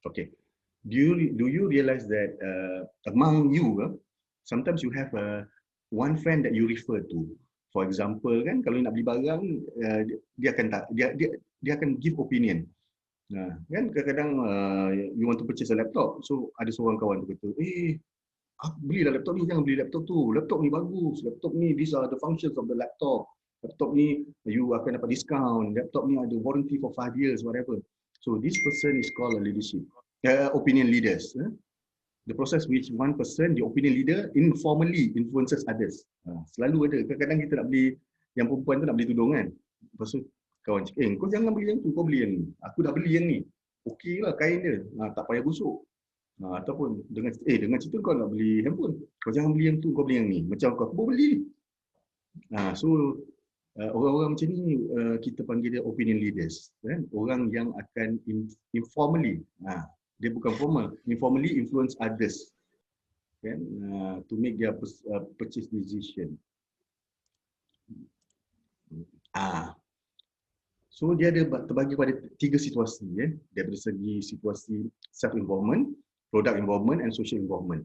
Okay. Do you realize that among you, sometimes you have one friend that you refer to. For example, kan kalau nak beli barang, dia akan dia akan give opinion. Kan kadang-kadang you want to purchase a laptop, so ada seorang kawan tu kata, belilah laptop ni, jangan beli laptop tu. Laptop ni bagus. Laptop ni, these are the functions of the laptop. Laptop ni, you akan dapat discount. Laptop ni ada warranty for 5 years, whatever. So this person is called a leadership. Opinion leaders. The process which one person, the opinion leader, informally influences others. Selalu ada. Kadang-kadang kita nak beli, yang perempuan tu nak beli tudung kan. Lepas tu kawan cakap, kau jangan beli yang tu, kau beli yang ni. Aku dah beli yang ni. Okey lah kain dia. Tak payah busuk. Ataupun dengan cerita kau nak beli handphone, kau jangan beli yang tu, kau beli yang ni. Macam kau beli. So orang-orang macam ni kita panggil dia opinion leaders, kan? Orang yang akan informally, dia bukan formal, informally influence others, kan? To make their purchase decision. So dia ada terbagi pada 3 situasi, daripada segi situasi self-involvement, product involvement and social involvement.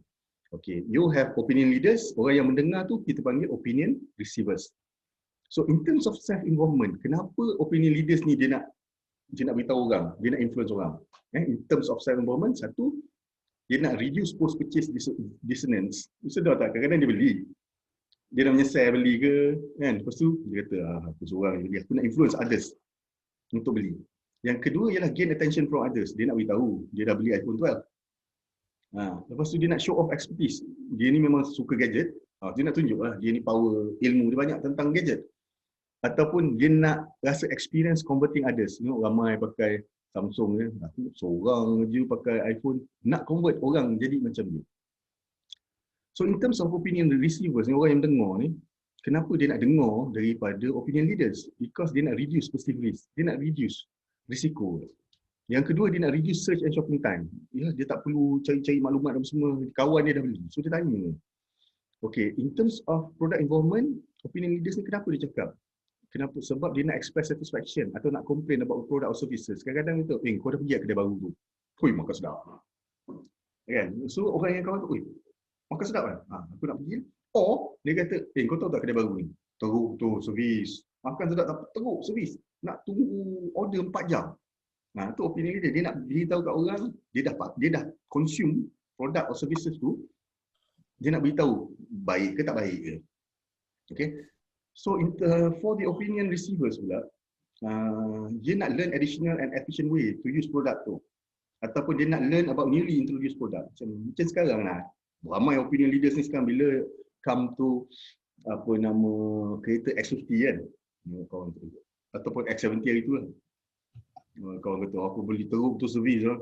Okay, you have opinion leaders, orang yang mendengar tu kita panggil opinion receivers. So in terms of self-involvement, kenapa opinion leaders ni dia nak beritahu orang, dia nak influence orang? In terms of self-involvement, satu, dia nak reduce post-purchase dissonance. Sedar tak? Kadang-kadang dia beli. Dia dah menyesal beli ke, kan? Lepas tu dia kata, aku seorang beli, aku nak influence others untuk beli. Yang kedua ialah gain attention from others. Dia nak beritahu, dia dah beli iPhone 12. Lepas tu dia nak show off expertise. Dia ni memang suka gadget. Dia nak tunjuk lah, dia ni power, ilmu dia banyak tentang gadget. Ataupun dia nak rasa experience converting others. Tengok ramai pakai Samsung je, aku seorang je pakai iPhone. Nak convert orang jadi macam dia. So in terms of opinion receivers, ni orang yang dengar ni, kenapa dia nak dengar daripada opinion leaders? Because dia nak reduce perceived risk. Dia nak reduce risiko. Yang kedua, dia nak reduce search and shopping time. Dia tak perlu cari-cari maklumat dan semua. Kawan dia dah beli. So dia tanya. Okay, in terms of product involvement, opinion leaders ni kenapa dia cakap? Kenapa? Sebab dia nak express satisfaction atau nak complain about product or services. Kadang-kadang dia kau dah pergi kedai baru tu. Makan sedap. Kan? So orang yang kawan tu, makan sedap kan? Aku nak pergi. Dia kata, kau tahu tak kedai baru ni? Teruk tu, servis. Makan sedap tak teruk, servis. Nak tunggu order 4 jam. Tu opinion leader. Dia nak beritahu kat orang, dia dah consume product or services tu, dia nak beritahu baik ke tak baik ke. Okay. So for the opinion receivers pula, dia nak learn additional and efficient way to use product tu. Ataupun dia nak learn about newly introduced product. Macam sekarang lah. Ramai opinion leaders ni sekarang bila come to kereta X50 kan. Kawan tu. Ataupun X70 hari tu lah. Kawan kata, aku beli teruk tu servis lah.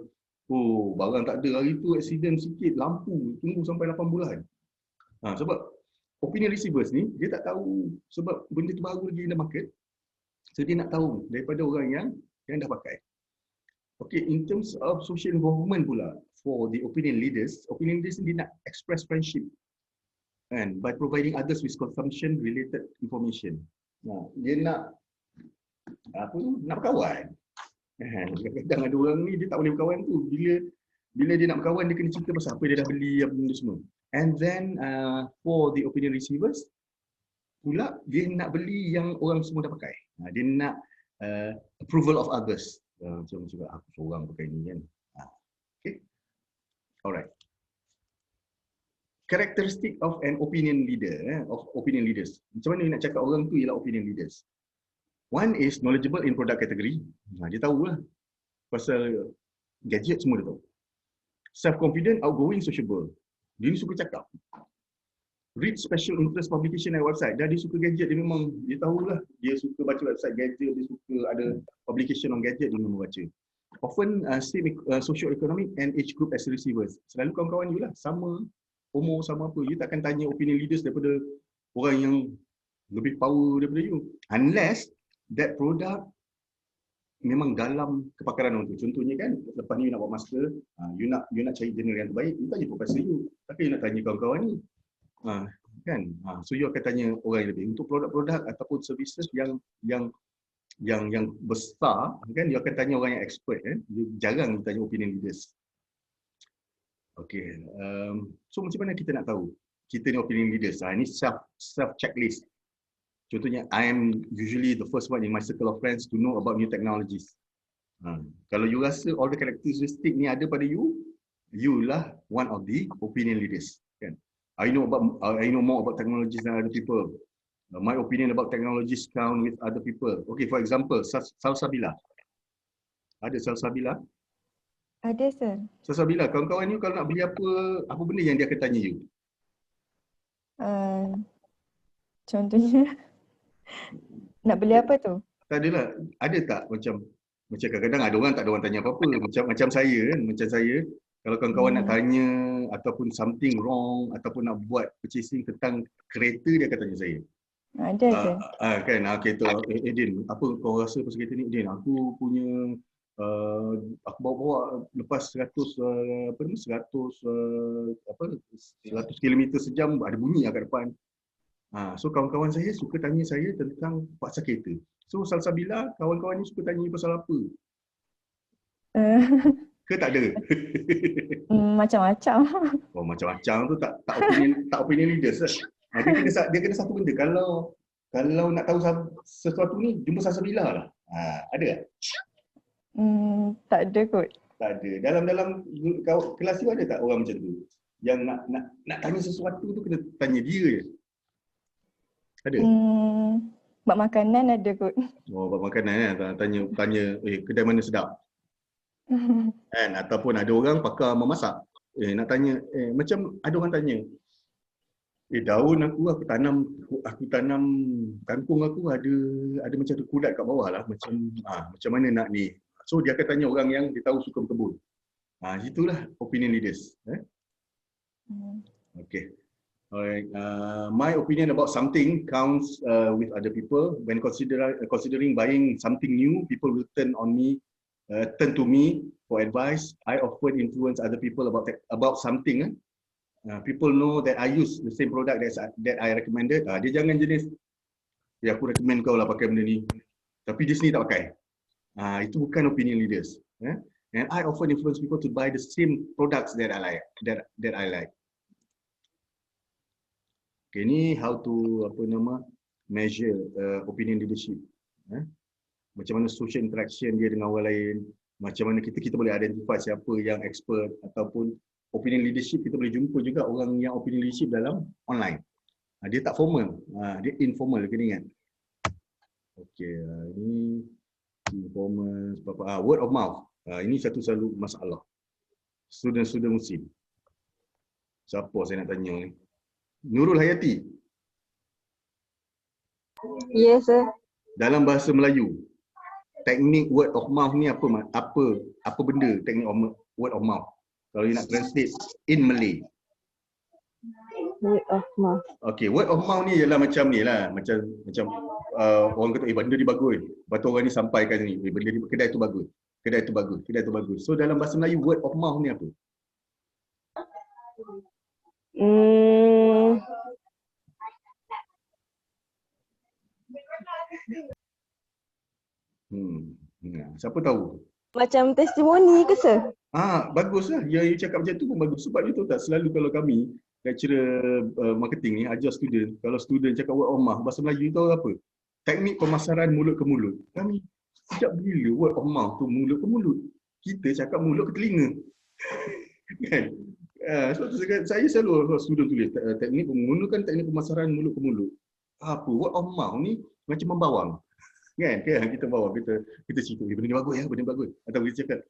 Barang tak ada hari tu, accident sikit, lampu, tunggu sampai 8 bulan. Sebab opinion receivers ni, dia tak tahu sebab benda tu baru lagi in the market. So dia nak tahu daripada orang yang dah pakai. Okay, in terms of social involvement pula, for the opinion leaders ni dia nak express friendship. And by providing others with consumption related information. Dia nak nak berkawan. Kadang-kadang ada orang ni dia tak boleh berkawan tu. Bila dia nak berkawan, dia kena cerita pasal apa dia dah beli, apa benda semua. And then for the opinion receivers pula, dia nak beli yang orang semua dah pakai. Dia nak approval of others. Macam aku seorang pakai ni kan. Okay. Alright. Characteristic of an opinion leader, of opinion leaders. Macam mana nak cakap orang tu ialah opinion leaders. One is knowledgeable in product category. Dia tahulah pasal gadget semua dia tahu. Self-confident, outgoing, sociable. Dia ni suka cakap. Read special interest publication and website. Dia suka gadget, dia memang, dia tahulah. Dia suka baca website gadget, dia suka ada publication on gadget, dia memang baca. Often same socio-economic and age group as receivers. Selalu kawan-kawan you lah, sama umur, sama apa. You takkan tanya opinion leaders daripada orang yang lebih power daripada you. Unless that product memang dalam kepakaran orang tu. Contohnya kan, lepas ni you nak buat master, you nak cari general yang terbaik, you tanya profesor you. Tapi you nak tanya kawan-kawan ni. Kan? So you akan tanya orang yang lebih. Untuk produk-produk ataupun services yang besar, kan, you akan tanya orang yang expert. You jarang you tanya opinion leaders. Okay. So macam mana kita nak tahu kita ni opinion leaders? Ini self checklist. Contohnya, I am usually the first one in my circle of friends to know about new technologies. Kalau you rasa all the characteristic ni ada pada you, you lah one of the opinion leaders. Kan? I know more about technologies than other people. My opinion about technologies count with other people. Okay, for example, Salsabila. Ada Salsabila? Ada, sir. Salsabila, kawan-kawan you kalau nak beli apa benda yang dia akan tanya you? Contohnya, nak beli apa tu? Tak adalah. Ada tak macam kadang-kadang ada orang tak ada orang tanya apa-apa. Macam saya kan, macam saya kalau kawan-kawan nak tanya ataupun something wrong ataupun nak buat purchasing tentang kereta, dia akan tanya saya. Ada ke? Kan, kereta, Din, apa kau rasa pasal kereta ni? Din, aku punya aku bawa lepas 100 km sejam ada bunyi kat depan. So kawan-kawan saya suka tanya saya tentang pasal kereta. So Salsabila, kawan-kawannya suka tanya pasal apa? Ke tak ada? Macam-macam. Oh, macam-macam tu tak opinion leaders lah. Dia kena satu benda. Kalau nak tahu sesuatu ni, jumpa Salsabila lah. Ada tak? Tak ada kot. Tak ada. Dalam kelas tu ada tak orang macam tu? Yang nak tanya sesuatu tu kena tanya dia je. Ada? Buat makanan ada kot. Oh, buat makanan kan? Tanya kedai mana sedap? Kan? Ataupun ada orang pakar memasak. Nak tanya, macam ada orang tanya, daun aku tanam kangkung aku ada macam ada kudat kat bawah lah. Macam mana nak ni? So dia akan tanya orang yang dia tahu suka berkebun. Itulah opinion leaders. Okay. Alright. My opinion about something counts with other people. When considering buying something new, people will turn to me for advice. I often influence other people about something. People know that I use the same product that I recommended. Dia jangan jenis, aku recommend kau lah pakai benda ni, tapi dia sendiri tak pakai. Itu bukan opinion leaders. And I often influence people to buy the same products that I like. Okay, ni how to measure opinion leadership. Macam mana social interaction dia dengan orang lain, macam mana kita boleh identify siapa yang expert, ataupun opinion leadership kita boleh jumpa juga orang yang opinion leadership dalam online. Dia tak formal, dia informal, kena ingat. Okay, ini informal, word of mouth. Ini satu selalu masalah. Student Muslim. Siapa saya nak tanya ni? Nurul Hayati. Yes, sir. Dalam bahasa Melayu, teknik word of mouth ni apa benda teknik word of mouth? Kalau you nak translate in Malay. Word of mouth. Okay, word of mouth ni ialah macam ni lah. Macam orang kata, benda ni bagus. Lepas tu orang ni sampaikan ni, benda ni, kedai tu bagus. Kedai tu bagus. So dalam bahasa Melayu, word of mouth ni apa? Siapa tahu? Macam testimoni ke, sir? Bagus lah. You cakap macam tu pun bagus. Sebab you tahu tak, selalu kalau kami lecturer marketing ni ajar student, kalau student cakap word of mouth, bahasa Melayu tahu apa? Teknik pemasaran mulut ke mulut. Kami sejak bila word of mouth tu mulut ke mulut? Kita cakap mulut ke telinga. Kan? Sebab tu saya selalu student tulis teknik menggunakan teknik pemasaran mulut ke mulut. Apa? Word of mouth ni macam membawang. Kan? Kita bawa, kita cerita, benda ni bagus ya, benda ni bagus. Atau kita cakap,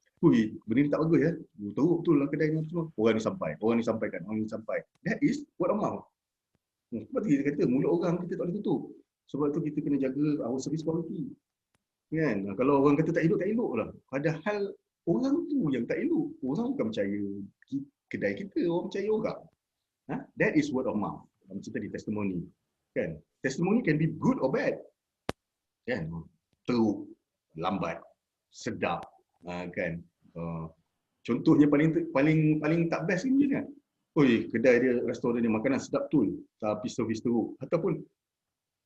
benda ni tak bagus ya. Teruk betul lah kedai ni semua. Orang ni sampaikan. That is word of mouth. Sebab tu kita kata, mulut orang kita tak boleh tutup. Sebab tu kita kena jaga our service quality. Kan? Kalau orang kata tak elok lah. Padahal orang tu yang tak elok. Orang bukan percaya kedai kita, orang percaya orang. That is word of mouth. Macam tadi testimoni. Kan? Testimoni can be good or bad. Kan? Teruk, lambat, sedap, kan? Contohnya paling tak best ni kan? Kedai dia, restoran dia makanan sedap betul, tapi servis teruk. Ataupun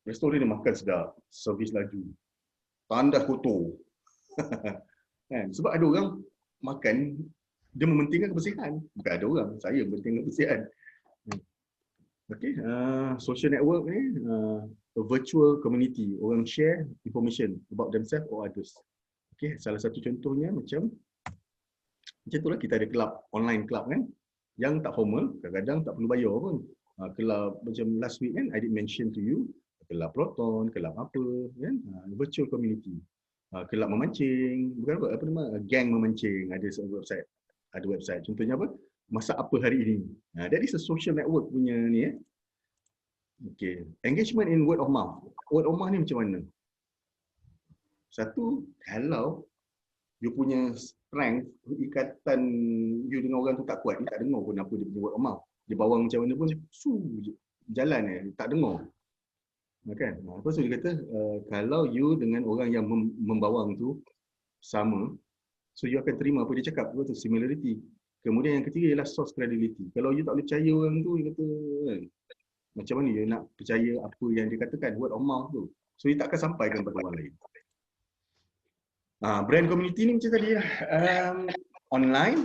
restoran dia makan sedap, servis laju, tandas kotor. Kan? Sebab ada orang makan Dia mementingkan kebersihan. Bukan ada orang, saya mementingkan kebersihan. Okay, social network ni a virtual community. Orang share information about themselves or others. Okay, salah satu contohnya macam itulah, kita ada club, online club kan, yang tak formal, kadang-kadang tak perlu bayar pun. Club macam last week kan, I did mention to you, club Proton, club apa kan, virtual community. Club memancing, bukan apa nama, gang memancing, ada website. Ada website. Contohnya apa? Masak apa hari ini. That is a social network punya ni . Okay. Engagement in word of mouth. Word of mouth ni macam mana? Satu, kalau you punya strength, ikatan you dengan orang tu tak kuat, you tak dengar pun apa dia punya word of mouth. Dia bawang macam mana pun, jalan tak dengar. Kan? Lepas tu dia kata, kalau you dengan orang yang membawang tu sama, so you akan terima apa dia cakap, tu similarity. Kemudian yang ketiga ialah source credibility. Kalau you tak boleh percaya orang tu, you kata, macam mana you nak percaya apa yang dia katakan, word of mouth tu. So you tak akan sampaikan kepada orang lain. Brand community ni macam tadi lah. Online.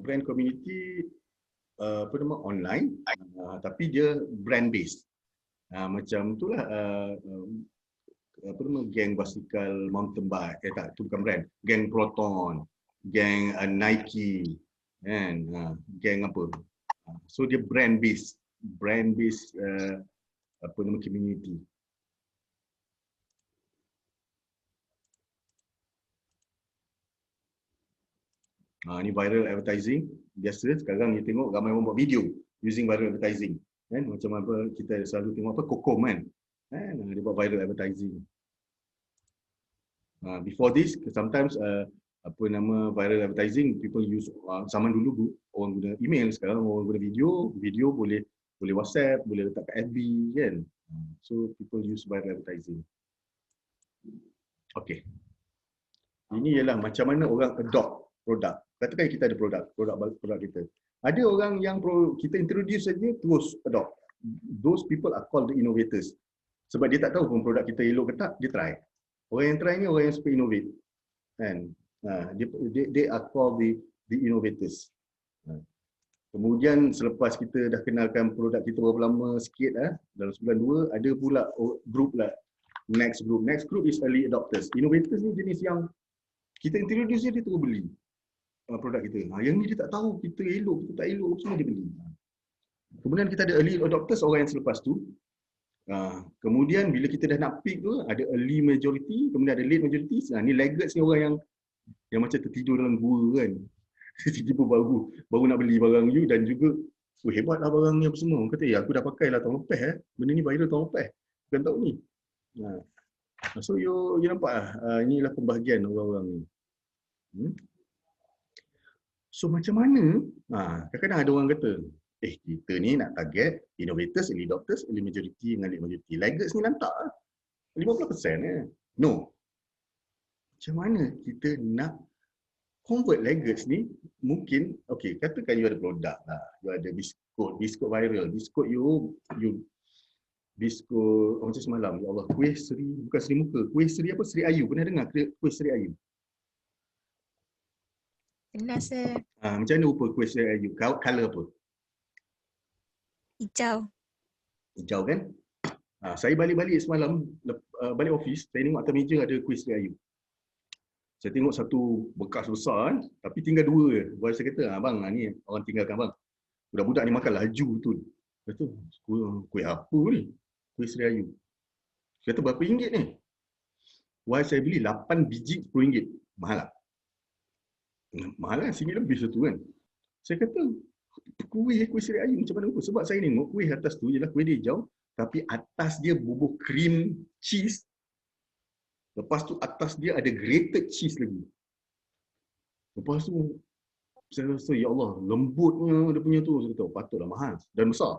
Brand community apa nama, online, tapi dia brand based. Macam itulah apa nama, geng basikal mountain bike, tak, itu bukan brand. Geng Proton, geng Nike, kan, geng apa. So dia brand based apa nama, community. Ni viral advertising. Biasa sekarang you tengok ramai orang buat video using viral advertising. Kan? Macam apa kita selalu tengok apa, Kokom kan. Dia buat viral advertising. Before this, sometimes apa nama, viral advertising, people use, zaman dulu orang guna email, sekarang orang guna video boleh WhatsApp, boleh letak kat FB kan. So people use viral advertising. Okay. Ini ialah macam mana orang adopt produk. Katakan kita ada produk kita. Ada orang yang kita introduce saja terus adopt. Those people are called the innovators. Sebab dia tak tahu pun produk kita elok ke tak, dia try. Orang yang try ni orang yang suka innovate. Kan? They are called the innovators. Kemudian selepas kita dah kenalkan produk kita berapa lama sikit, dalam sebulan dua, ada pula group lah. Next group is early adopters. Innovators ni jenis yang kita introduce dia terus beli produk kita. Yang ni dia tak tahu kita elok, kita tak elok, semua dia beli. Kemudian kita ada early adopters, orang yang selepas tu. Kemudian bila kita dah nak pick tu, ada early majority, kemudian ada late majority. Ni laggards ni orang yang macam tertidur dalam gua kan. Tiba-tiba baru nak beli barang you, dan juga hebatlah barang ni apa semua. Orang kata, aku dah pakai lah tahun lepas benda ni viral tahun lepas. Bukan tahun ni. So you nampak lah, inilah pembahagian orang-orang ni. So macam mana? Kadang-kadang ada orang kata, kita ni nak target innovators, early adopters, early majority dengan late majority. Laggards ni lantak 50% . No. Macam mana kita nak convert laggards ni? Mungkin, okay, katakan you ada produk lah. You ada biskut viral. Biskut you biskut, macam semalam, ya Allah, kuih Seri, bukan Seri Muka, kuih Seri apa? Seri Ayu. Pernah dengar kuih Seri Ayu? Pernah, sir. Macam mana rupa kuih Seri Ayu? Color apa? Hijau. Hijau kan? Saya balik semalam, balik office, saya tengok atas meja ada kuih Seri Ayu. Saya tengok satu bekas besar kan, tapi tinggal dua je. Baru saya kata, abang, ni orang tinggalkan abang. Budak-budak ni makan laju betul. Kata, kuih apa ni? Kuih Seri Ayu. Saya kata, berapa ringgit ni? Wah, saya beli 8 biji RM10. Mahal tak? Mahal kan? RM1 lebih satu kan? Saya kata, kuih Seri Ayu macam mana? Sebab saya tengok kuih atas tu ialah kuih dia hijau, tapi atas dia bubuh krim cheese. Lepas tu atas dia ada grated cheese lagi. Lepas tu saya rasa, ya Allah, lembutnya dia punya tu. Saya kata, patutlah mahal dan besar.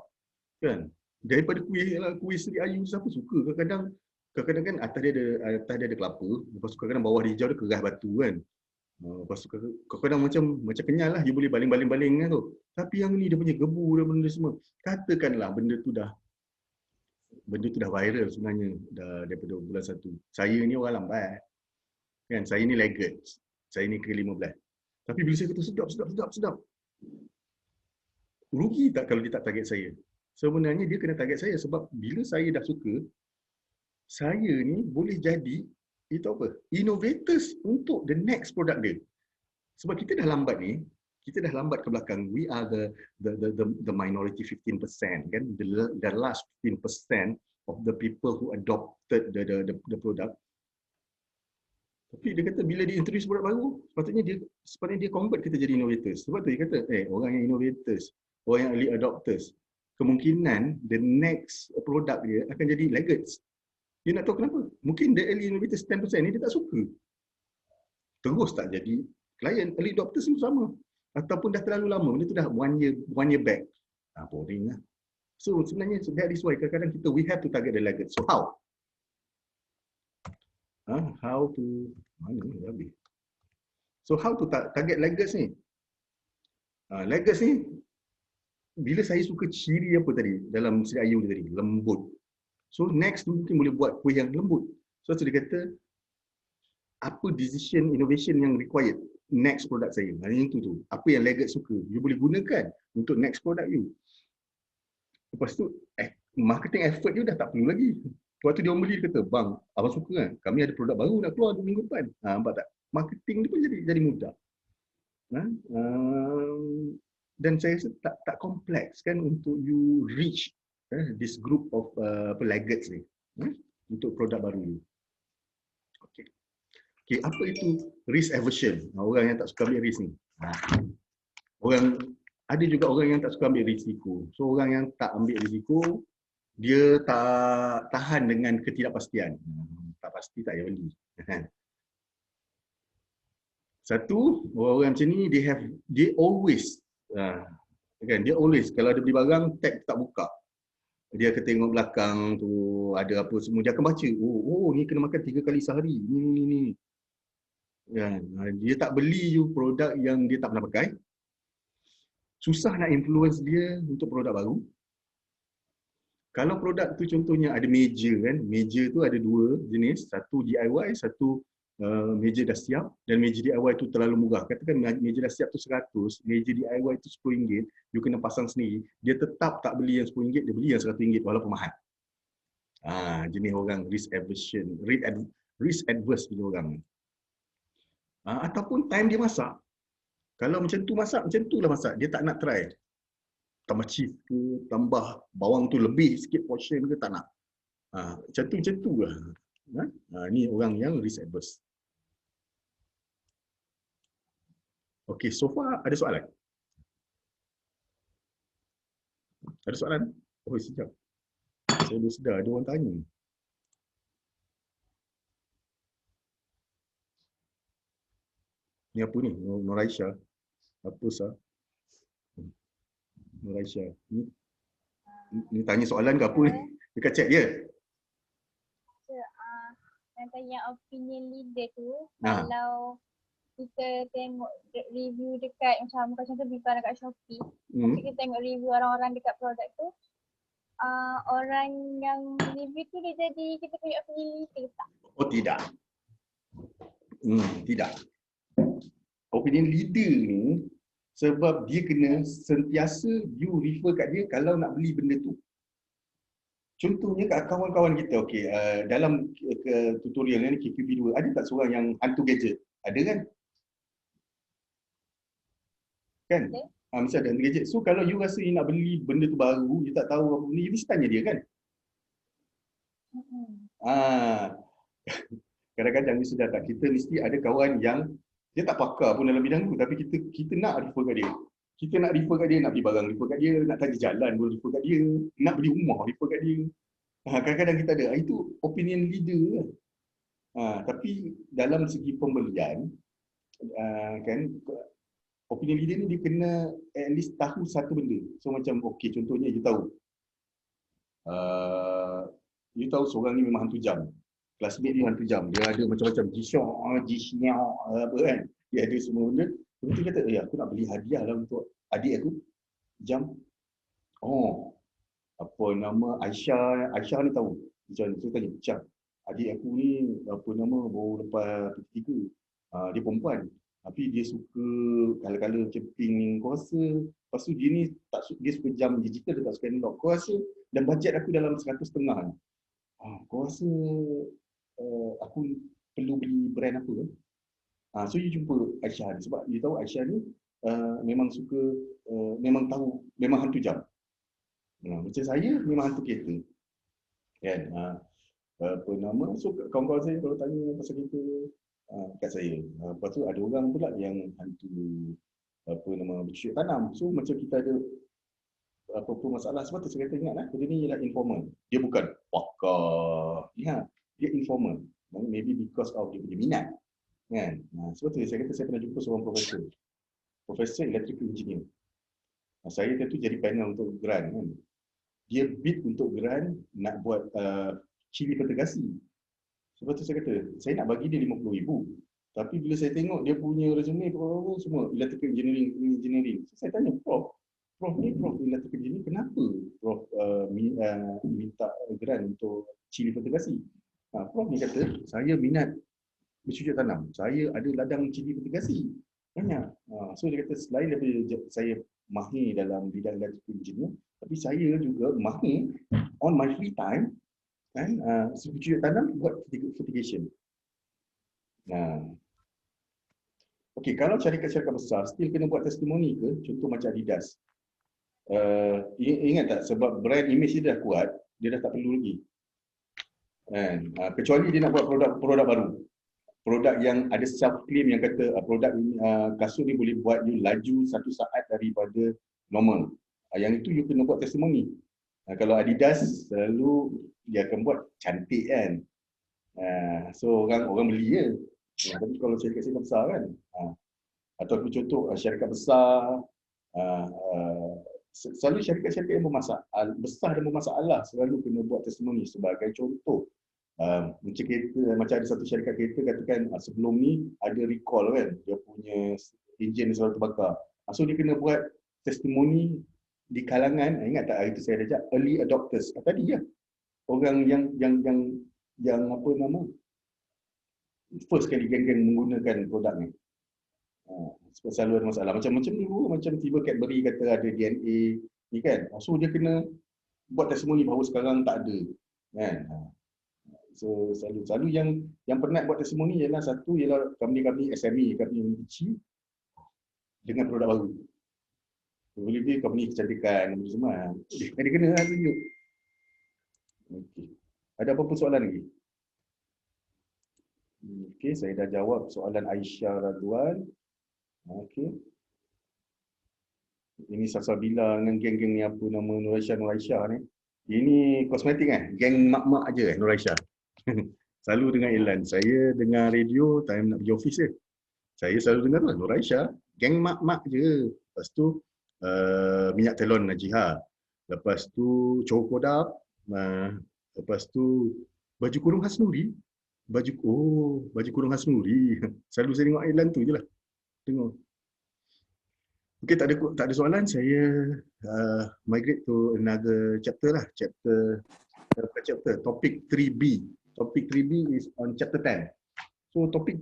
Kan? Daripada kuih Seri Ayu, siapa suka? Kadang-kadang kan atas dia ada kelapa, lepas tu kadang-kadang bawah dia hijau dia keras batu kan. Lepas tu kadang-kadang macam kenyal lah, you boleh baling-baling kan tu. Tapi yang ni dia punya gebu dan benda semua. Katakanlah benda tu dah viral sebenarnya dah daripada bulan 1. Saya ni orang lambat. Kan, saya ni laggard. Saya ni ke-15. Tapi bila saya kata sedap. Rugi tak kalau dia tak target saya? Sebenarnya dia kena target saya sebab bila saya dah suka, saya ni boleh jadi itu apa? Innovators untuk the next product dia. Sebab kita dah lambat ni, kita dah lambat ke belakang. We are the minority 15%, kan? The last 15% of the people who adopted the product. Tapi dia kata bila dia introduce produk baru, sepatutnya dia convert kita jadi innovators. Sebab tu dia kata, orang yang innovators, orang yang early adopters, kemungkinan the next product dia akan jadi laggards. Dia nak tahu kenapa. Mungkin the early innovators 10% ni dia tak suka. Terus tak jadi client. Early adopters pun sama. Ataupun dah terlalu lama. Benda tu dah one year back. Boring lah. So sebenarnya that is why kadang-kadang we have to target the laggards. So how? How to, mana ni habis. So how to target laggards ni? Laggards ni, bila saya suka ciri apa tadi dalam Sri Ayu tadi, lembut. So next mungkin boleh buat kuih yang lembut. So dia kata, apa decision innovation yang required next product saya. Yang tu. Apa yang laggards suka, you boleh gunakan untuk next product you. Lepas tu, marketing effort you dah tak perlu lagi. Waktu dia orang beli, dia kata, bang, abang suka kan? Kami ada produk baru nak keluar 2 minggu depan. Nampak tak? Marketing dia pun jadi mudah. Dan saya rasa tak kompleks kan untuk you reach this group of laggards ni untuk produk baru ni. Okay, apa itu risk aversion? Orang yang tak suka ambil risk ni. Ada juga orang yang tak suka ambil risiko. So orang yang tak ambil risiko, dia tak tahan dengan ketidakpastian. Tak pasti tak payah beli. Satu, orang macam ni dia always kalau ada beli barang tag tak buka. Dia akan tengok belakang tu ada apa semua, dia akan baca. Oh ni kena makan 3 kali sehari. Ni. Dia tak beli produk yang dia tak pernah pakai. Susah nak influence dia untuk produk baru. Kalau produk tu contohnya ada meja kan, meja tu ada 2 jenis, satu DIY, satu meja dah siap, dan meja DIY tu terlalu murah. Katakan meja dah siap tu 100, meja DIY tu RM10, you kena pasang sendiri. Dia tetap tak beli yang RM10, dia beli yang RM100 walaupun mahal. Jenis orang risk aversion, risk adverse punya orang. Ataupun time dia masak. Kalau macam tu masak, macam tu lah masak. Dia tak nak try. Tambah cheese ke, tambah bawang tu lebih sikit portion ke, tak nak. Macam tu lah. Ni orang yang risk adverse. Okay, so far ada soalan? Ada soalan? Oh, sekejap. Saya belum sedar, ada orang tanya. Ni apa ni? Nur Aisyah. Apa sah? Nur Aisyah. Ni tanya soalan ke apa ni? Dekat chat dia. Yang tanya opinion leader tu, kalau kita tengok review dekat macam contoh before dekat Shopee, kita tengok review orang-orang dekat produk tu, orang yang review tu dia jadi kita punya opinion leader tak? Oh tidak. Tidak. Opinion leader ni sebab dia kena sentiasa you refer kat dia kalau nak beli benda tu. Contohnya kat kawan-kawan kita, dalam tutorial ni KQP2, ada tak seorang yang hantu gadget? Ada kan? Kan? Mesti ada hantu gadget. So kalau you rasa you nak beli benda tu baru, you tak tahu apa benda, you mesti tanya dia kan? Kadang-kadang ni sudah tak, kita mesti ada kawan yang dia tak pakar pun dalam bidang tu, tapi kita nak refer kat dia. Kita nak refer kat dia, nak beli barang refer kat dia, nak tanya jalan pun refer kat dia, nak beli rumah refer kat dia. Kadang-kadang kita ada, itu opinion leader. Tapi dalam segi pembelian, kan, opinion leader ni dia kena at least tahu satu benda. So macam, contohnya you tahu seorang ni memang hantu jam. Classmate dia hantu jam. Dia ada macam-macam G-Shock, apa kan. Dia ada semua benda. Lepas tu kata, aku nak beli hadiah lah untuk adik aku. Jam. Apa nama Aisyah ni tahu. Macam tu tanya, Aisyah, adik aku ni baru lepas PT3. Dia perempuan. Tapi dia suka kala-kala macam pink, kau rasa, lepas tu dia ni dia suka jam digital, dia tak suka analog. Kau rasa, dan bajet aku dalam 100.5 ni. Kau rasa aku perlu beli brand apa? So you jumpa Aisyah ni, sebab you tahu Aisyah ni memang suka, memang tahu, memang hantu jam. Macam saya memang hantu kereta. Kan? So kawan-kawan saya kalau tanya pasal kereta kat saya. Lepas tu ada orang pula yang hantu bercucuk tanam. So macam kita ada apa-apa masalah, sebab tu saya kata ingat dia ni ialah informal. Dia bukan pakar. Dia informal. Maybe because of dia punya minat. Kan? Sebab tu saya kata saya pernah jumpa seorang profesor electrical engineer. Saya tentu jadi panel untuk grant kan. Dia bid untuk grant nak buat chili pentegasi. Sebab tu saya kata, saya nak bagi dia 50,000. Tapi bila saya tengok dia punya resume semua electrical engineering. So, saya tanya, Prof electrical engineering, kenapa Prof minta grant untuk chili pentegasi? Prof ni kata, saya minat bercucuk tanam. Saya ada ladang cili pentegasi. Banyak. So dia kata selain daripada saya mahir dalam bidang electrical engineer, tapi saya juga mahir on my free time kan bercucuk tanam buat fertigation. Okey, kalau syarikat-syarikat besar still kena buat testimoni ke? Contoh macam Adidas. Ingat tak, sebab brand image dia dah kuat, dia dah tak perlu lagi. Kecuali dia nak buat produk baru. Produk yang ada self-claim yang kata produk ini, kasut ni boleh buat you laju 1 saat daripada normal. Yang itu you kena buat testimoni. Kalau Adidas selalu dia akan buat cantik kan. So orang beli je. Tapi kalau syarikat besar kan. Atau contoh syarikat besar, selalu syarikat-syarikat yang besar dan bermasalah selalu kena buat testimoni. Sebagai contoh, macam kereta, macam ada satu syarikat kereta katakan sebelum ni ada recall kan, dia punya enjin selalu terbakar. So dia kena buat testimoni di kalangan, ingat tak hari tu saya ajak early adopters. Tadi ya, orang yang apa nama, first kali geng-geng menggunakan produk ni. Sebab selalu ada masalah. Macam dulu, macam tiba Cadbury kata ada DNA ni kan. So dia kena buat testimoni bahawa sekarang tak ada kan. So selalu yang pernah buat testimoni ialah satu ialah company SME, company yang kecil dengan produk baru. Boleh company kecantikan semua. Dia kena tunjuk. Okey. Ada apa-apa soalan lagi? Okey, saya dah jawab soalan Aisyah Radwan. Okey. Ini Salsabila dengan geng-geng ni apa nama Nuraisyah ni. Ini kosmetik kan? Geng mak-mak aje Nuraisyah. Selalu dengar iklan. Saya dengar radio, time nak pergi office je. Saya selalu dengar tu Nuraisyah, geng mak-mak je. Lepas tu minyak telon Najiha. Lepas tu Cokodap. Lepas tu baju kurung khas Nuri. Baju kurung khas Nuri. Selalu saya tengok iklan tu je lah. Tengok. Okey, tak ada soalan. Saya migrate to another chapter lah. Topic 3B. Topic 3B is on chapter 10. So topic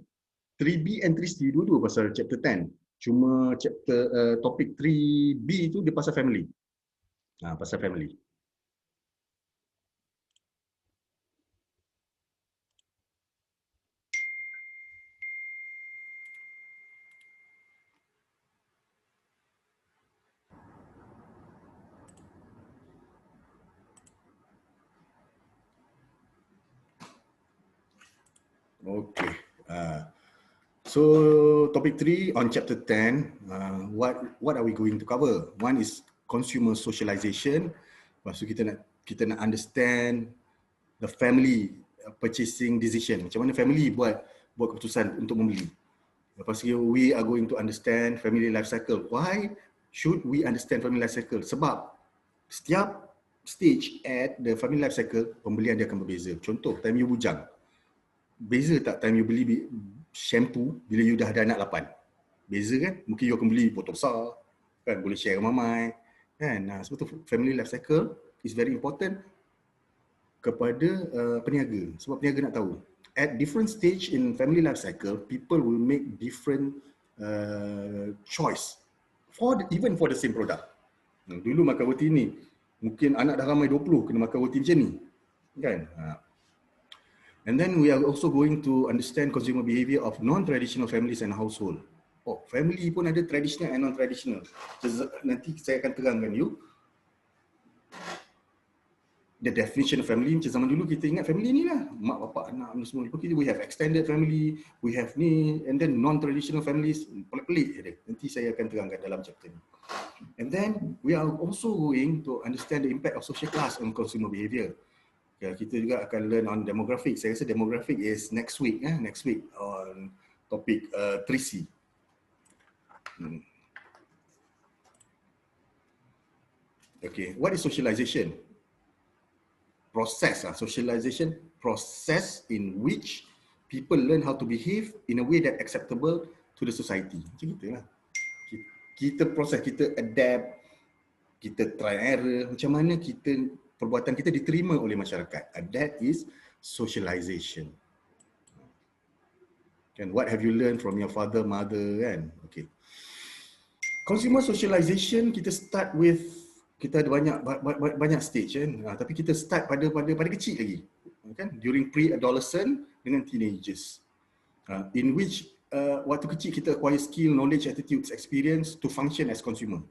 3B and 3C dua-dua pasal chapter 10. Cuma chapter topic 3B tu dia pasal family. Pasal family. Okay. So topic 3 on chapter 10, what are we going to cover? One is consumer socialization. Lepas tu kita nak understand the family purchasing decision. Macam mana family buat keputusan untuk membeli. Lepas tu we are going to understand family life cycle. Why should we understand family life cycle? Sebab setiap stage at the family life cycle pembelian dia akan berbeza. Contoh time you bujang. Beza tak time you beli shampoo bila you dah ada anak 8? Beza kan? Mungkin you akan beli botol besar, kan? Boleh share dengan mamai, kan? Sebab tu family life cycle is very important kepada peniaga. Sebab peniaga nak tahu. At different stage in family life cycle, people will make different choice even for the same product. Dulu makan roti ni, mungkin anak dah ramai 20 kena makan roti macam ni. Kan? And then we are also going to understand consumer behavior of non-traditional families and household. Oh, family pun ada traditional and non-traditional. Nanti saya akan terangkan you. The definition of family, macam zaman dulu kita ingat family ni lah. Mak, bapak, anak, semua. Okay, we have extended family, we have ni, and then non-traditional families, pelik-pelik je. Nanti saya akan terangkan dalam chapter ni. And then, we are also going to understand the impact of social class on consumer behavior. Ya, kita juga akan learn on demographic. Saya rasa demographic is next week on topik 3C. Okay, what is socialization? Socialization process in which people learn how to behave in a way that acceptable to the society. Macam kita lah. Kita proses, kita adapt, kita try error, macam mana perbuatan kita diterima oleh masyarakat. That is socialization. Kan, what have you learned from your father, mother, kan? Okay. Consumer socialization, kita start with, kita ada banyak stage kan. Tapi kita start pada kecil lagi. Kan? During pre-adolescent dengan teenagers. In which waktu kecil kita acquire skill, knowledge, attitudes, experience to function as consumer.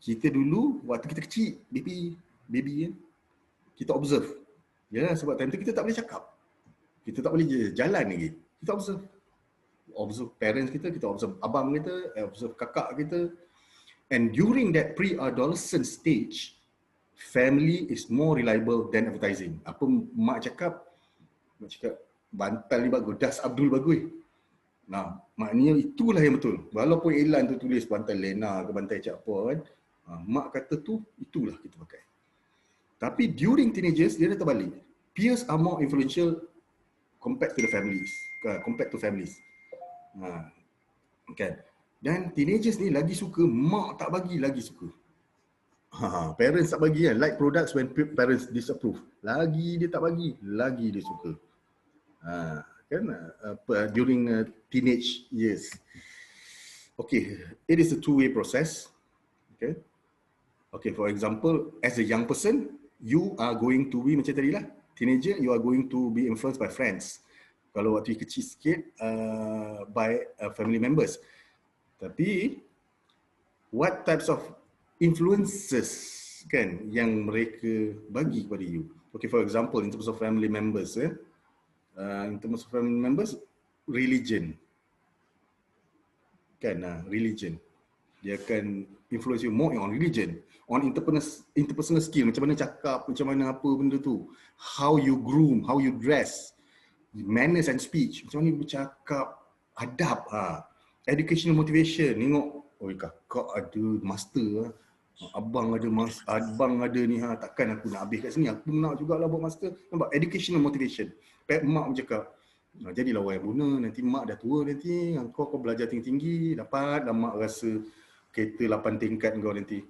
Kita dulu waktu kita kecil, baby kan, kita observe. Ya, sebab time tu kita tak boleh cakap. Kita tak boleh jalan lagi. Kita observe. Observe parents kita observe abang kita, observe kakak kita. And during that pre-adolescent stage, family is more reliable than advertising. Apa mak cakap bantal ni bagus, Das Abdul bagus. Nah, maknanya itulah yang betul. Walaupun iklan tu tulis bantal Lena ke bantal cak apa kan, mak kata tu, itulah kita pakai. Tapi during teenagers, dia dah terbalik. Peers are more influential compared to the families. Compared to families. Kan? Dan teenagers ni lagi suka, mak tak bagi lagi suka. Parents tak bagi kan, like products when parents disapprove. Lagi dia tak bagi, lagi dia suka. Kan? During teenage years. Okay, it is a two-way process. Okay. Okay, for example, as a young person, you are going to be, macam tadi lah, teenager, you are going to be influenced by friends. Kalau waktu kecil sikit, by family members. Tapi, what types of influences kan yang mereka bagi kepada you? Okay, for example, in terms of family members, religion. Kan, religion. Dia akan influence you more on religion, on interpersonal skill, macam mana cakap, macam mana apa benda tu, how you groom, how you dress, manners and speech, macam mana bercakap, adab, educational motivation. Tengok, oi kakak ada master, abang ada ni, takkan aku nak habis kat sini, aku nak jugalah buat master. Nampak, educational motivation. Mak bercakap, jadilah orang yang guna, nanti mak dah tua nanti, kau belajar tinggi-tinggi, dapat mak rasa kereta 8 tingkat kau nanti.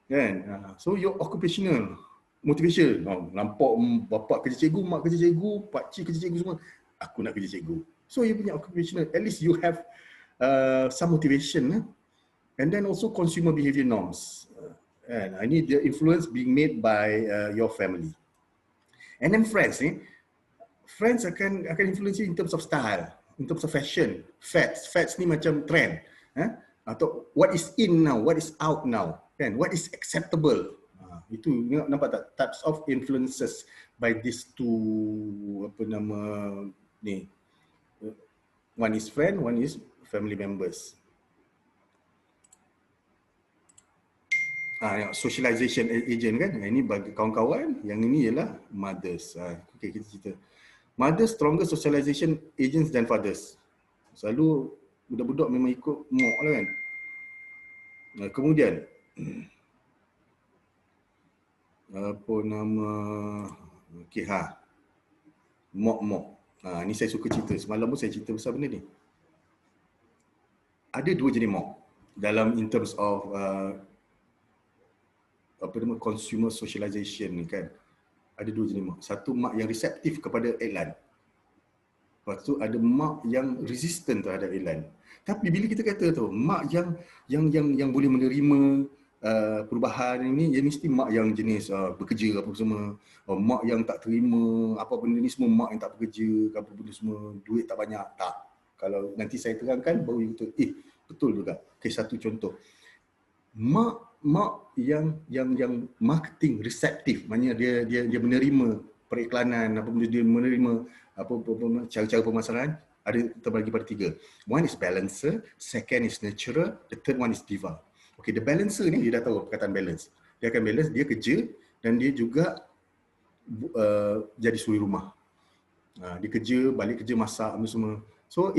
Kan? So your occupational motivation. Nampak bapak kerja cikgu, mak kerja cikgu, pakcik kerja cikgu semua, aku nak kerja cikgu. So you punya occupational, at least you have some motivation. And then also consumer behavior norms. And I need the influence being made by your family. And then friends ni, friends akan influence you in terms of style, in terms of fashion, fads ni macam trend, atau what is in now, what is out now, kan? What is acceptable. Itu nampak tak, types of influences by these two, apa nama ni, one is friend, one is family members. Socialization agent kan, ini bagi kawan-kawan, yang ini ialah mothers. Okay, kita cerita. Mothers stronger socialization agents than fathers. Selalu budak-budak memang ikut mak lah kan. Kemudian apa nama, okay, mak. Ni saya suka cerita. Semalam pun saya cerita pasal benda ni. Ada dua jenis mak dalam in terms of apa nama, consumer socialization ni kan. ada dua jenis mak. Satu mak yang reseptif kepada iklan. Lepas tu ada mak yang resistant terhadap iklan. Tapi bila kita kata tu mak yang boleh menerima perubahan ini, dia mesti mak yang jenis bekerja apa semua. Mak yang tak terima apa benda ni semua, mak yang tak bekerja apa benda semua, duit tak banyak, tak. Kalau nanti saya terangkan baru betul. Betul juga. Okay, satu contoh. Mak yang marketing reseptif, maknanya dia menerima periklanan, apa benda, dia menerima apa cara-cara pemasaran, ada terbagi pada 3. One is balancer, second is nurturer, the third one is diva. Okay, the balancer ni dia dah tahu perkataan balance. Dia akan balance, dia kerja dan dia juga jadi suri rumah. Dia kerja, balik kerja, masak apa semua. So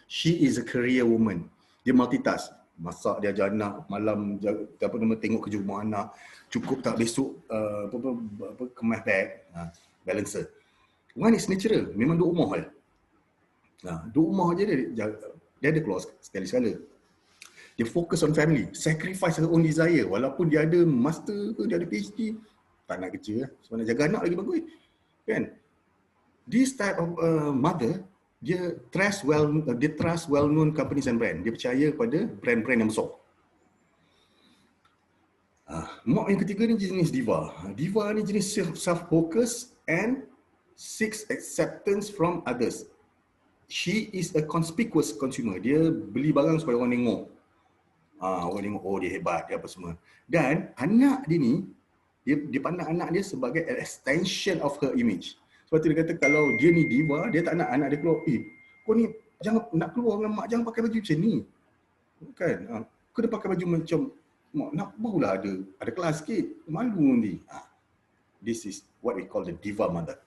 she is a career woman. Dia multitask. Masak, dia ajar anak, malam tengok kerja rumah anak, cukup tak besok kemas beg. Balancer. One is natural, memang duduk rumah je. Duduk rumah je dia ada keluar sekali-sekala. Dia fokus on family, sacrifice her own desire, walaupun dia ada master ke, dia ada PhD, tak nak kerja sebab nak jaga anak lagi bagus. Kan? This type of mother, dia trust well-known companies and brand. Dia percaya pada brand-brand yang besar. Mak yang ketiga ni jenis diva. Diva ni jenis self-focus and seeks acceptance from others. She is a conspicuous consumer. Dia beli barang supaya orang tengok. Orang tengok, oh dia hebat, dia apa semua. Dan anak dia ni, dia pandang anak dia sebagai an extension of her image. Sebab tu dia kata kalau dia ni diva, dia tak nak anak dia keluar, kau ni jangan nak keluar dengan mak, jangan pakai baju macam ni. Kan? Kau dah pakai baju macam, mak nak barulah ada kelas sikit, malu nanti. This is what we call the diva mother.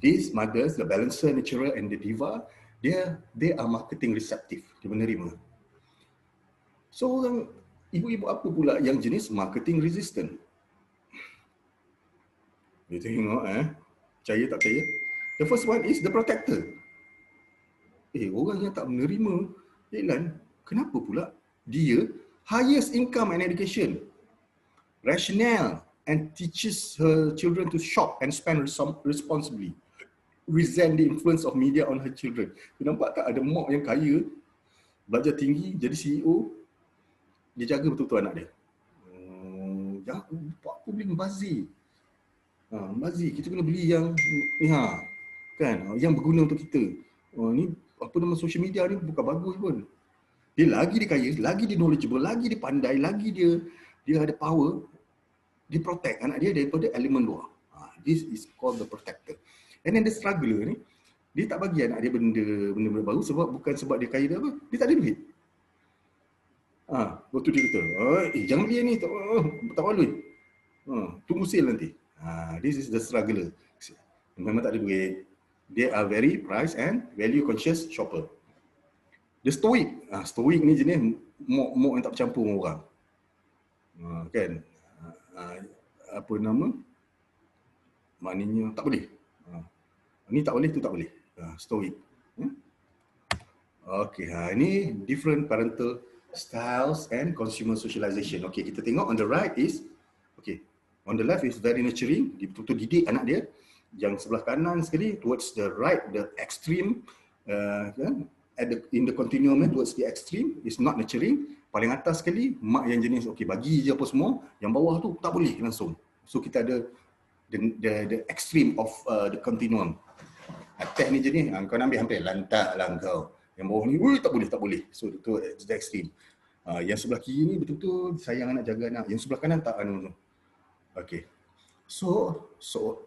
These mothers, the balancer, nurturer and the diva, they are marketing receptive, dia menerima. So orang ibu-ibu apa pula yang jenis marketing resistant? Dia tengok percaya tak percaya. The first one is the protector. Orang yang tak menerima iklan, kenapa pula dia highest income and education, rationale and teaches her children to shop and spend responsibly, resent the influence of media on her children. You nampak tak ada mak yang kaya, belajar tinggi, jadi CEO, dia jaga betul-betul anak dia. Jangan apa beli bazir. Bazir, kita kena beli yang kan, yang berguna untuk kita. Ni apa nama social media ni bukan bagus pun. Dia kaya, lagi dia knowledgeable, lagi dia pandai, lagi dia ada power. Dia protect anak dia daripada elemen luar. This is called the protector. And then the struggler ni, dia tak bagi anak dia benda baru bukan sebab dia kaya dia apa, dia tak ada duit. Waktu dia kata, jangan beli ni, tak malu. Tunggu sale nanti. This is the struggler. Memang tak ada duit. They are very price and value conscious shopper. The stoic. Stoic ni jenis mok yang tak bercampur dengan orang. Kan? Apa nama? Maknanya tak boleh. Ni tak boleh, tu tak boleh. Stoic. Okay, ini different parental styles and consumer socialization. Okay, kita tengok on the right is, okay, on the left is very nurturing, dia betul-betul didik anak dia. Yang sebelah kanan sekali, towards the right, the extreme, in the continuum towards the extreme is not nurturing. Paling atas sekali, mak yang jenis, okay, bagi je apa semua, yang bawah tu tak boleh langsung. So kita ada the extreme of the continuum. Atas ni jenis, kau nak ambil hampir lantak lah kau. Yang bawah ni, tak boleh. So itu the extreme. Yang sebelah kiri ni betul-betul sayang anak, jaga anak. Yang sebelah kanan tak. Okay. So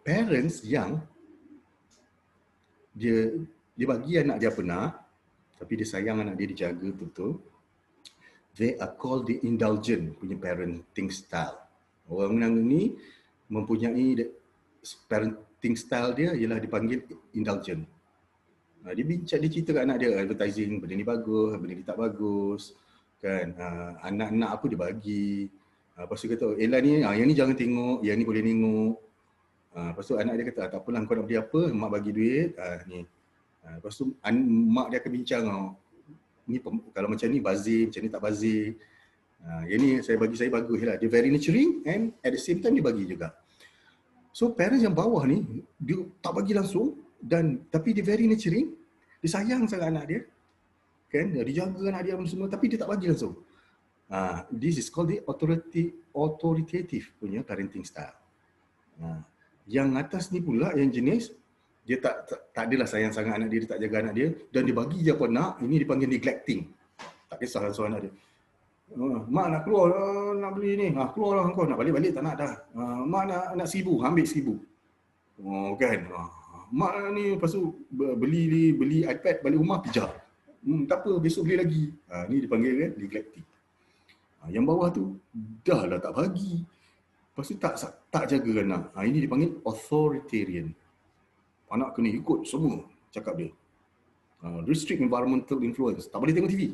parents yang dia bagi anak dia apa nak, tapi dia sayang anak dia, dijaga betul-betul. They are called the indulgent punya parenting style. Orang ni mempunyai parenting style dia ialah dipanggil indulgent. Dia cerita kat anak dia, advertising, benda ni bagus, benda ni tak bagus. Kan, anak-anak aku dia bagi. Lepas tu kata, Ella ni, yang ni jangan tengok, yang ni boleh tengok. Lepas tu anak dia kata, tak apalah kau nak beli apa, mak bagi duit. Ni. Lepas tu mak dia akan bincang, ni kalau macam ni bazir, macam ni tak bazir. Yang ni saya bagi bagus lah. Dia very nurturing and at the same time dia bagi juga. So parents yang bawah ni, dia tak bagi langsung dan tapi dia very nurturing. Dia sayang sangat anak dia. Kan? Dia jaga anak dia semua tapi dia tak bagi langsung. This is called the authoritative punya parenting style. Yang atas ni pula yang jenis dia tak adalah sayang sangat anak dia, dia tak jaga anak dia dan dia bagi je apa nak, ini dipanggil neglecting. Tak kisah langsung anak dia. Mak nak keluar, nak beli ni, keluarlah kau, nak balik tak nak dah. Mak nak 1,000, ambil 1,000. Kan. Mak ni lepas tu beli iPad balik rumah pijak. Tak apa, besok beli lagi. Ni dipanggil kan neglecting. Yang bawah tu dah lah tak bagi. Lepas tu tak jaga anak. Ini dipanggil authoritarian. Anak kena ikut semua cakap dia. Restrict environmental influence. Tak boleh tengok TV.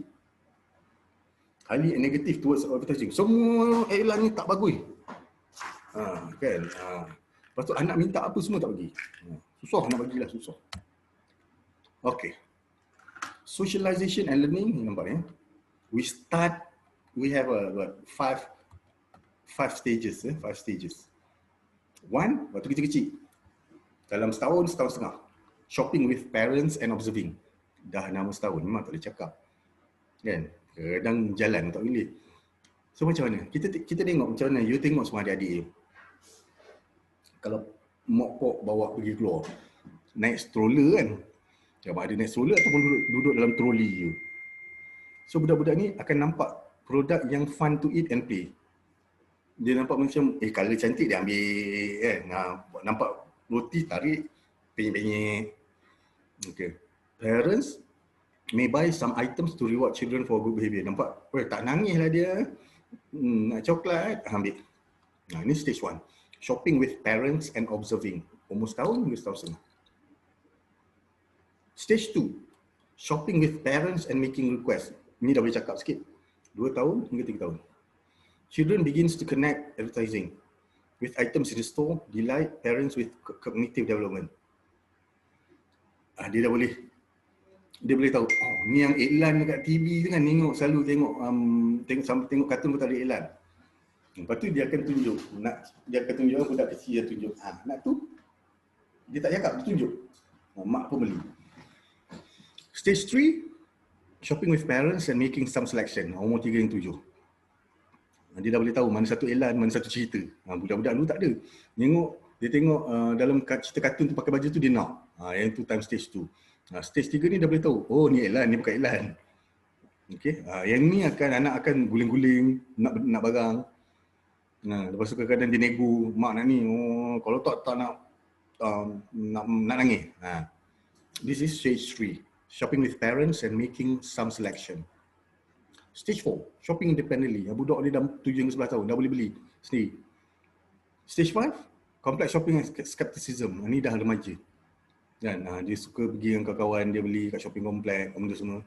Highly negative towards advertising. Semua iklan ni tak bagus. Kan? Lepas tu anak minta apa semua tak bagi. Susah nak bagilah, susah. Okay. Socialization and learning, nampak ya. We have five stages. 5 stages. One, waktu kecil-kecil. Dalam setahun setengah. Shopping with parents and observing. Dah nama setahun, memang tak boleh cakap. Kan? Kadang jalan tak boleh. So macam mana? Kita tengok macam mana you tengok semua adik-adik you. Kalau mak pok bawa pergi keluar, naik stroller kan. Kalau ada naik stroller ataupun duduk dalam troli you. So budak-budak ni akan nampak produk yang fun to eat and play. Dia nampak macam, colour cantik dia ambil kan. Nampak roti tarik, penyek-penyek. Okay. Parents may buy some items to reward children for good behavior. Nampak, tak nangis lah dia. Nak coklat, ambil. Ini stage 1. Shopping with parents and observing. Umur setahun hingga setahun setengah. Stage 2. Shopping with parents and making requests. Ini dah boleh cakap sikit. 2 tahun hingga 3 tahun. Children begins to connect advertising with items in the store, delight parents with cognitive development. Dia boleh tahu, ni yang iklan dekat TV tu kan, selalu tengok kartun pun tak ada iklan. Lepas tu dia akan tunjuk, budak kecil dia tunjuk. Nak tu, dia tak cakap, dia tunjuk. Mak pun beli. Stage 3, shopping with parents and making some selection. Umur 3 hingga 7. Dia dah boleh tahu mana satu iklan, mana satu cerita. Budak-budak dulu tak ada. Dia tengok dalam cerita kartun tu pakai baju tu dia nak. Yang tu time stage 2. Stage 3 ni dah boleh tahu, ni iklan, ni bukan iklan. Okay. Yang ni anak akan guling-guling nak barang. Lepas tu kadang-kadang dia nego, mak nak ni, kalau tak nak nangis. This is stage 3. Shopping with parents and making some selection. Stage 4, shopping independently. Budak ni dah 7 hingga 11 tahun, dah boleh beli sendiri. Stage 5, complex shopping and skepticism. Ni dah remaja. Kan? Dia suka pergi dengan kawan-kawan, dia beli kat shopping complex, benda semua.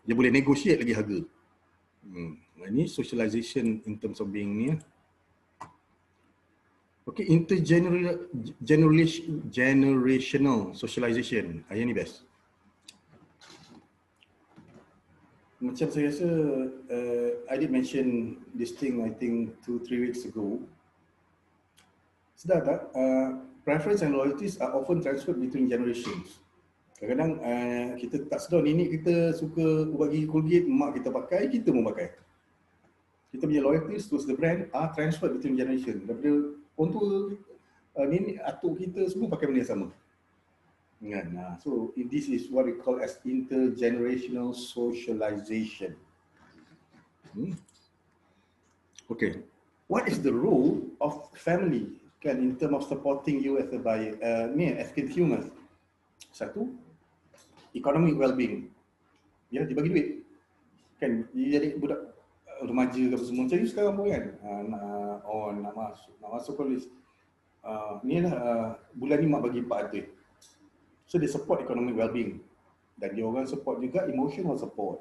Dia boleh negotiate lagi harga. Ini socialization in terms of being ni. Okay, generational socialization. Yang ni best. Macam saya rasa, I did mention this thing I think 2-3 weeks ago. Sedar tak? Preference and loyalties are often transferred between generations. Kadang-kadang kita tak sedar, nenek kita suka bagi Colgate, mak kita pakai, kita pun pakai. Kita punya loyalties towards the brand are transferred between generation. Daripada orang tua, nenek, atuk kita semua pakai benda yang sama. So this is what we call as intergenerational socialization. Okay, what is the role of family in terms of supporting you as a buyer, as consumers? Satu, economic well-being. Dia bagi duit. Kan, dia jadi budak remaja ke apa semua. Macam ni sekarang pun kan, nak masuk college. Ni lah, bulan ni mak bagi 400. So they support economic well-being. Dan dia orang support juga emotional support.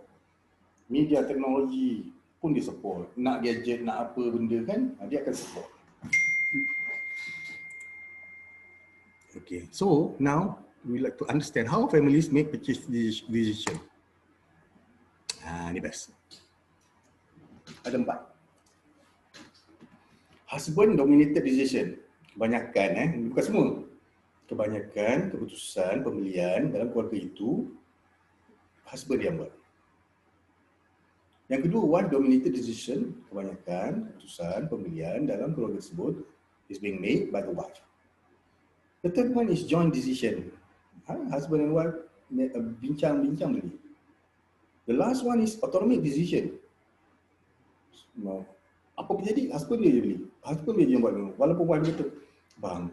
Media teknologi pun dia support. Nak gadget, nak apa benda kan, dia akan support. Okay, so now we like to understand how families make purchase decision. Ni best. Ada 4. Husband dominated decision. kebanyakan bukan semua. Kebanyakan keputusan pembelian dalam keluarga itu husband yang buat. Yang kedua, one dominated decision, kebanyakan keputusan pembelian dalam keluarga tersebut is being made by the wife. The third one is joint decision. Husband and wife bincang-bincang beli. The last one is autonomic decision. Apa pun jadi, husband dia je beli. Husband dia je yang buat dulu. Walaupun wife kata, bang,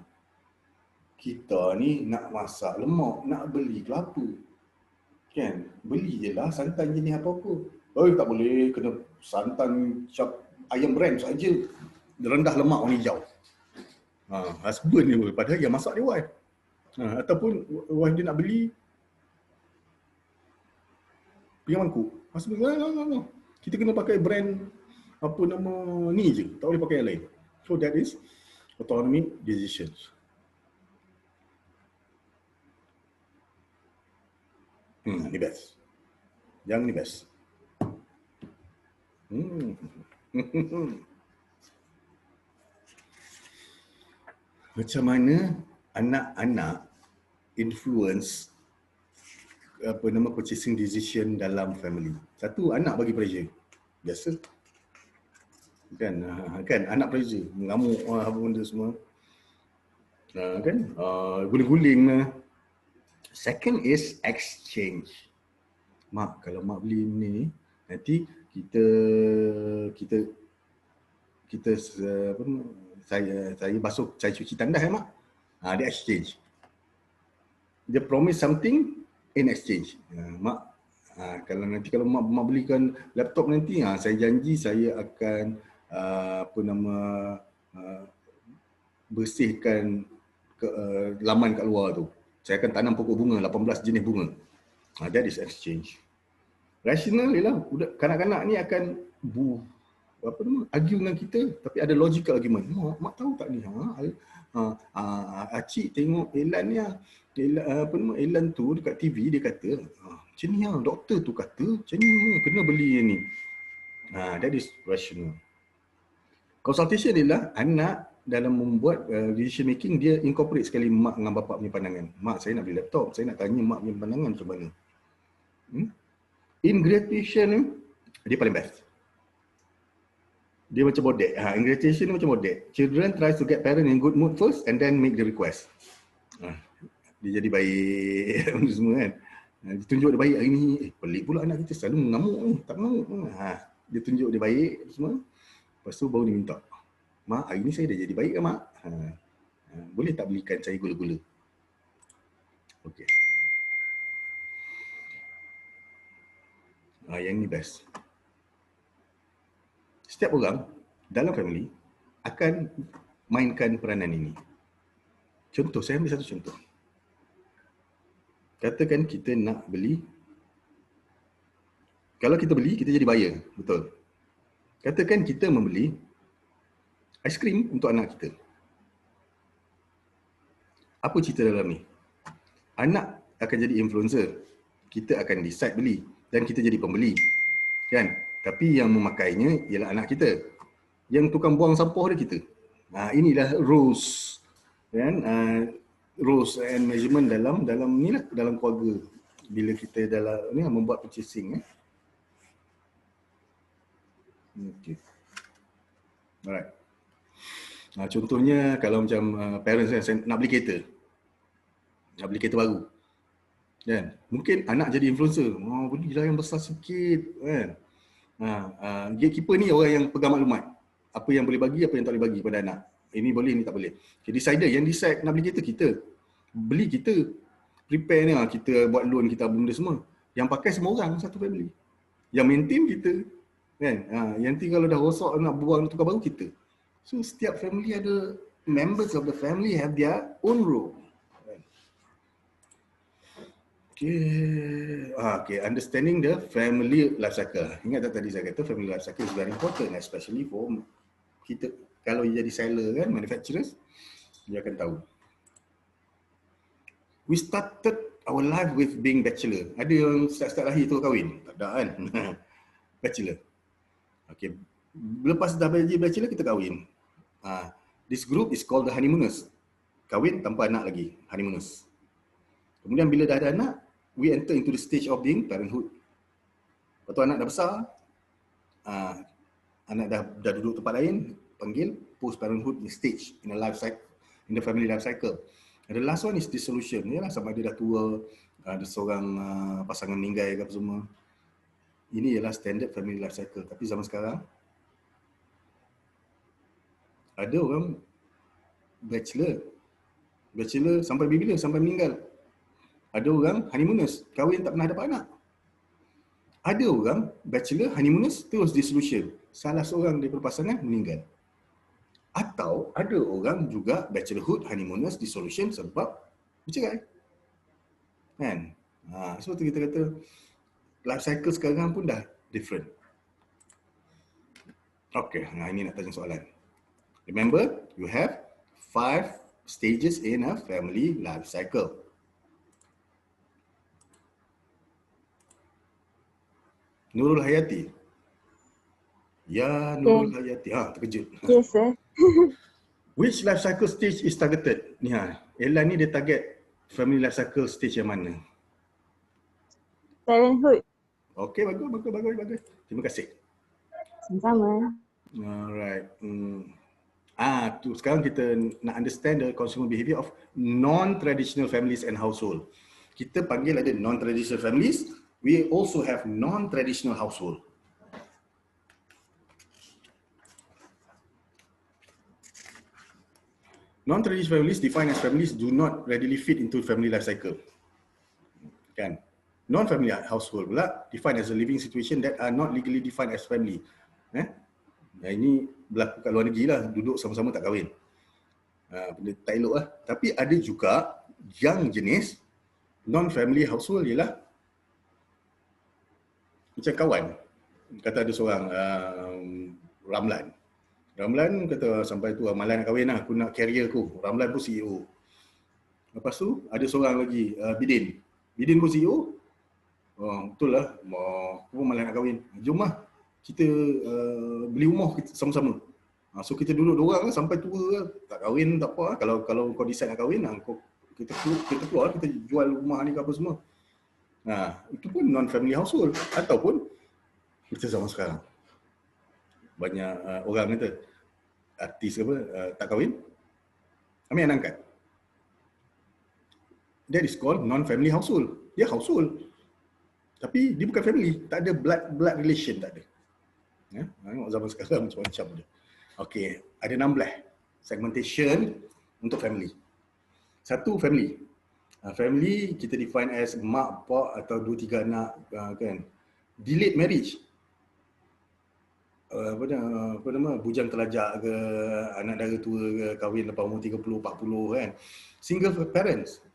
kita ni nak masak lemak, nak beli kelapa. Kan? Beli je lah santan jenis apa-apa. Tak boleh, kena santan ayam brand saja. Rendah lemak warna hijau. Husband dia boleh, padahal yang masak dia wife. Ataupun wife dia nak beli pinggan mangkuk. Husband, no. Kita kena pakai brand apa nama ni je, tak boleh pakai yang lain. So that is autonomic decisions. Ni best. Yang ni best. Macam mana anak-anak influence purchasing decision dalam family. Satu, anak bagi pressure. Biasa. Kan anak pressure, mengamuk apa benda semua. Guling-guling lah. Second is exchange. Mak, kalau mak beli ni, nanti saya basuh, saya cuci tandas mak. Dia exchange. Dia promise something in exchange. Mak, kalau mak belikan laptop nanti, saya janji saya akan bersihkan laman kat luar tu. Saya akan tanam pokok bunga, 18 jenis bunga. That is exchange. Rational ialah kanak-kanak ni akan argue dengan kita, tapi ada logical argument. Mak tahu tak ni? Acik tengok iklan ni, iklan tu dekat TV dia kata, macam ni doktor tu kata, macam ni kena beli yang ni. That is rational. Consultation ialah anak dalam membuat decision making, dia incorporate sekali mak dengan bapa punya pandangan. Mak, saya nak beli laptop, saya nak tanya mak punya pandangan macam mana. In gratification, dia paling best. Dia macam bodek. In gratification dia macam bodek. Children tries to get parent in good mood first and then make the request. Dia jadi baik semua kan. Dia tunjuk dia baik hari ni. Pelik pula anak kita selalu mengamuk ni. Tak mengamuk. Dia tunjuk dia baik semua. Lepas tu baru dia minta. Mak, hari ni saya dah jadi baik ke mak? Boleh tak belikan saya gula-gula? Okey. Yang ni best. Setiap orang dalam family akan mainkan peranan ini. Contoh, saya ambil satu contoh. Katakan kita nak beli. Kalau kita beli, kita jadi buyer. Betul. Katakan kita membeli aiskrim untuk anak kita. Apa cerita dalam ni? Anak akan jadi influencer. Kita akan decide beli. Dan kita jadi pembeli. Kan? Tapi yang memakainya ialah anak kita. Yang tukang buang sampah dia kita. Inilah rules. Kan? Rules and measurement dalam ni lah, dalam keluarga. Bila kita dalam ni membuat purchasing. Okay. Alright. Contohnya kalau macam parents kan, saya nak beli kereta. Nak beli kereta baru. Kan? Mungkin anak jadi influencer. Belilah yang besar sikit. Kan? Gatekeeper ni orang yang pegang maklumat. Apa yang boleh bagi, apa yang tak boleh bagi pada anak. Ini boleh, ini tak boleh. Okay, decider yang decide nak beli kereta kita. Beli kita. Prepare ni, kita buat loan, kita benda semua. Yang pakai semua orang, satu family. Yang maintain kita. Kan? Yang nanti kalau dah rosak nak buang tukar baru kita. So setiap family ada, members of the family have their own role. Okay, understanding the family life cycle. Ingat tak tadi saya kata family life cycle is very important, especially for kita. Kalau jadi seller kan, manufacturers, dia akan tahu. We started our life with being bachelor. Ada yang start lahir tu kahwin? Tak ada kan? Bachelor. Okay. Lepas dah jadi bachelor, kita kahwin. This group is called the honeymooners. Kahwin tanpa anak lagi, honeymooners. Kemudian bila dah ada anak, we enter into the stage of being parenthood. Lepas tu anak dah besar, anak dah duduk tempat lain, panggil post parenthood stage in the life cycle, in the family life cycle. And the last one is dissolution. Yalah, sama dia dah tua, ada seorang pasangan meninggal ke apa semua. Ini ialah standard family life cycle. Tapi zaman sekarang ada orang bachelor sampai bila? Sampai meninggal. Ada orang honeymooners, kahwin tak pernah dapat anak. Ada orang bachelor, honeymooners, terus dissolution. Salah seorang daripada pasangan meninggal. Atau ada orang juga bachelorhood, honeymooners, dissolution sebab bercerai. Kan? So kita kata life cycle sekarang pun dah different. Okay, ini nak tanya soalan. Remember, you have 5 stages in a family life cycle. Nurul Hayati. Ya, Nurul Hayati. Terkejut. Yes, sir. Which life cycle stage is targeted? Ni Ella ni dia target family life cycle stage yang mana? Parenthood. Okey, bagus. Terima kasih. Sama-sama. Alright. Tu sekarang kita nak understand the consumer behavior of non-traditional families and household. Kita panggil ada non-traditional families. We also have non-traditional household. Non-traditional families defined as families do not readily fit into family life cycle. Kan? Non-family household pula defined as a living situation that are not legally defined as family. Ini berlaku kat luar negeri lah, duduk sama-sama tak kahwin. Benda tak elok lah. Tapi ada juga yang jenis non-family household ialah macam kawan. Kata ada seorang Ramlan kata sampai tu Malan nak kahwin lah, aku nak career aku. Ramlan pun CEO. Lepas tu ada seorang lagi Bidin pun CEO. Betul lah, aku pun Malan nak kahwin. Jom lah kita beli rumah kita sama-sama. So kita duduk dua orang sampai tua lah. Tak kahwin tak apa. Kalau kau decide nak kahwin, kita keluar, kita jual rumah ni ke apa semua. Itu pun non-family household. Ataupun kita zaman sekarang banyak orang kata artis apa tak kahwin, ambil anak angkat. That is called non-family household. Dia household, tapi dia bukan family, tak ada blood relation, tak ada. Tengok zaman sekarang macam-macam dia. Okey, ada 16 segmentation untuk family. Satu, family. Family kita define as mak, pak atau 2-3 anak, kan. Delayed marriage. Apa nama, bujang telajak ke, anak dara tua ke, kahwin lepas umur 30-40 kan. Single parents.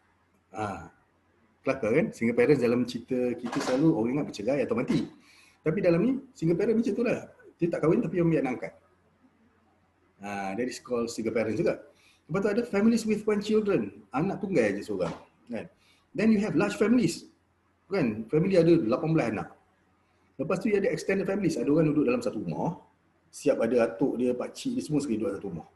Kelakar kan, single parents dalam cerita kita selalu orang ingat bercerai atau mati. Tapi dalam ni, single parent macam tu lah. Dia tak kahwin tapi ambil anak angkat. That is called single parent juga. Lepas tu ada families with 1 children. Anak tunggal je seorang. Kan? Then you have large families. Kan? Family ada 18 anak. Lepas tu ada extended families. Ada orang duduk dalam satu rumah. Siap ada atuk dia, pakcik dia, semua sekali duduk dalam satu rumah.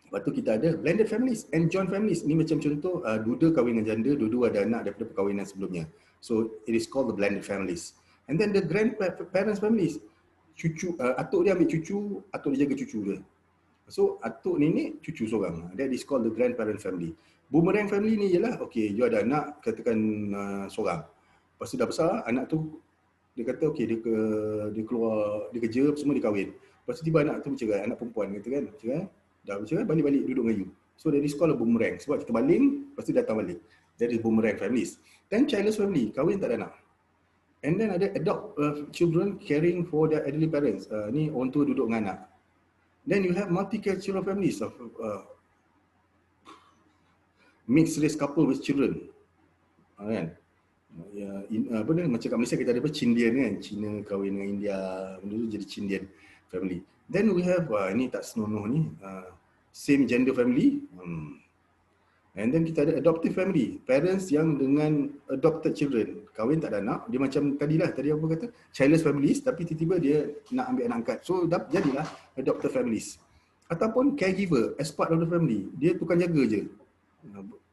Lepas tu kita ada blended families and joint families. Ni macam contoh, duda kahwin dengan janda, dua-dua ada anak daripada perkahwinan sebelumnya. So it is called the blended families. And then the grandparents families. Atuk dia ambil cucu, atuk dia jaga cucu dia. So atuk nenek, cucu seorang. That is called the grandparent family. Boomerang family ni ialah, okay, you ada anak, katakan seorang. Lepas tu dah besar, anak tu dia kata okay, dia keluar, dia kerja semua, dia kahwin. Lepas tu tiba anak tu bercerai, anak perempuan kata kan, bercerai, dah bercerai, balik-balik duduk dengan you. So that is called a boomerang. Sebab kita baling, lepas tu datang balik. That is boomerang families. Then childless family, kahwin tak ada anak. And then ada adopt children caring for their elderly parents. Ni orang tua duduk dengan anak. Then you have multicultural families of mixed race couple with children. Kan? Apa ni, macam kat Malaysia kita ada apa, Chindian kan, Cina kahwin dengan India, benda tu jadi Chindian family. Then we have ni tak senonoh ni, same gender family. And then kita ada adoptive family, parents yang dengan adopted children, kahwin tak ada anak, dia macam tadi apa kata, childless families, tapi tiba-tiba dia nak ambil anak angkat. So jadilah adoptive families. Ataupun caregiver as part of the family. Dia tukang jaga je.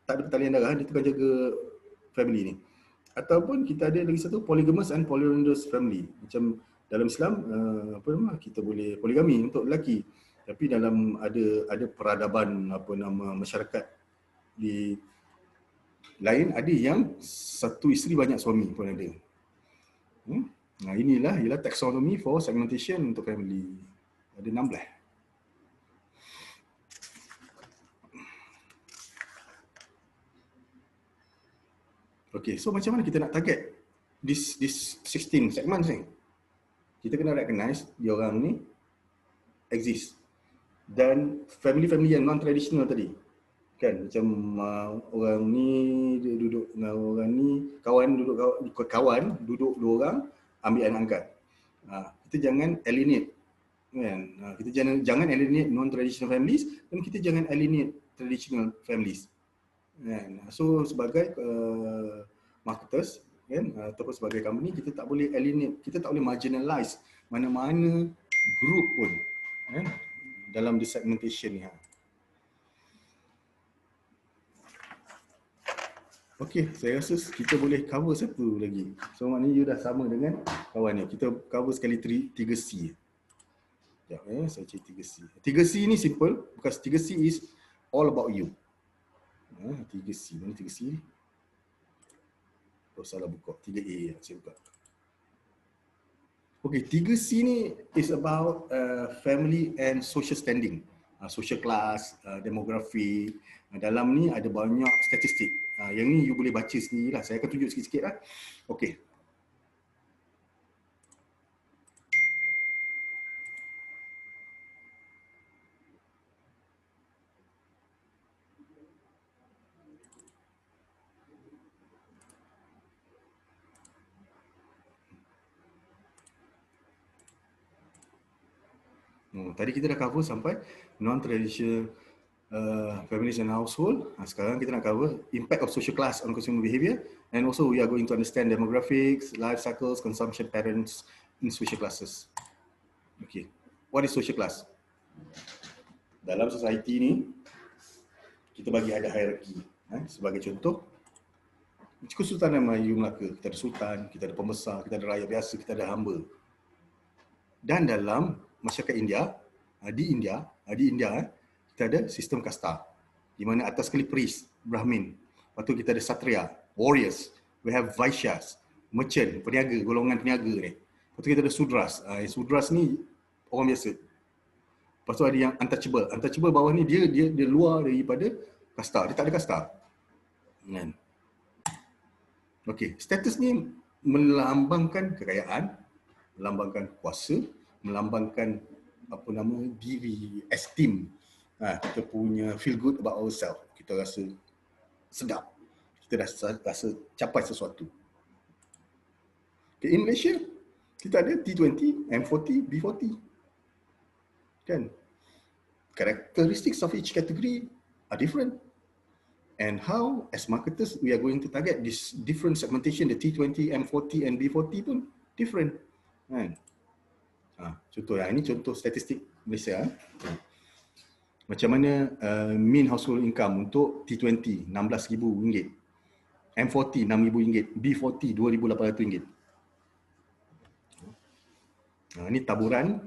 Tak ada pertalian darah, dia tukang jaga family ni. Ataupun kita ada lagi satu polygamous and polyandrous family. Macam dalam Islam apa nama, kita boleh poligami untuk lelaki. Tapi dalam ada peradaban masyarakat di lain, ada yang satu isteri banyak suami pun ada. Nah, inilah ialah taxonomy for segmentation untuk family. Ada 16. Okay, so macam mana kita nak target this 16 segments ni? Kita kena recognize dia orang ni exist. Dan family-family yang non-traditional tadi. Kan, macam orang ni dia duduk dengan orang ni, kawan duduk dua orang, ambil anak angkat. Kita jangan alienate. Kan? Kita jangan alienate non-traditional families dan kita jangan alienate traditional families. So sebagai marketers kan, ataupun sebagai company, kita tak boleh alienate, kita tak boleh marginalize mana-mana group pun kan, dalam the segmentation ni. Okay, saya rasa kita boleh cover satu lagi. So maknanya you dah sama dengan kawan ni. Kita cover sekali 3C. Sekejap saya cari 3C. 3C ni simple because 3C is all about you. 3C, mana 3C ni? Oh, salah buka. 3A saya buka. Okay, 3C ni is about family and social standing. Social class, demografi. Dalam ni ada banyak statistik. Yang ni you boleh baca sendiri lah. Saya akan tunjuk sikit-sikit lah. Okay. Tadi kita dah cover sampai non-traditional families and household. Sekarang kita nak cover impact of social class on consumer behavior, and also we are going to understand demographics, life cycles, consumption patterns in social classes. Okay, what is social class? Dalam society ni kita bagi ada hierarki. Sebagai contoh, Kesultanan Melayu Melaka, kita ada sultan, kita ada pembesar, kita ada rakyat biasa, kita ada hamba. Dan dalam masyarakat India, di India kita ada sistem kasta, di mana atas sekali priest, Brahmin, lepas tu kita ada Satria, warriors, we have Vaishyas, merchant, peniaga, golongan peniaga ni. Lepas tu kita ada Sudras, Sudras ni orang biasa. Lepas tu ada yang untouchable bawah ni dia luar daripada kasta, dia tak ada kasta. Kan? Okey, status ni melambangkan kekayaan, melambangkan kuasa, melambangkan diri, esteem. Kita punya feel good about ourselves. Kita rasa sedap. Kita rasa capai sesuatu. Okay, in Malaysia, kita ada T20, M40, B40. Kan? Characteristics of each category are different. And how, as marketers, we are going to target this different segmentation, the T20, M40 and B40 pun different. Kan? Contoh ini contoh statistik Malaysia. Macam mana mean household income untuk T20 RM16,000, M40 RM6,000, B40 RM2,800. Ini taburan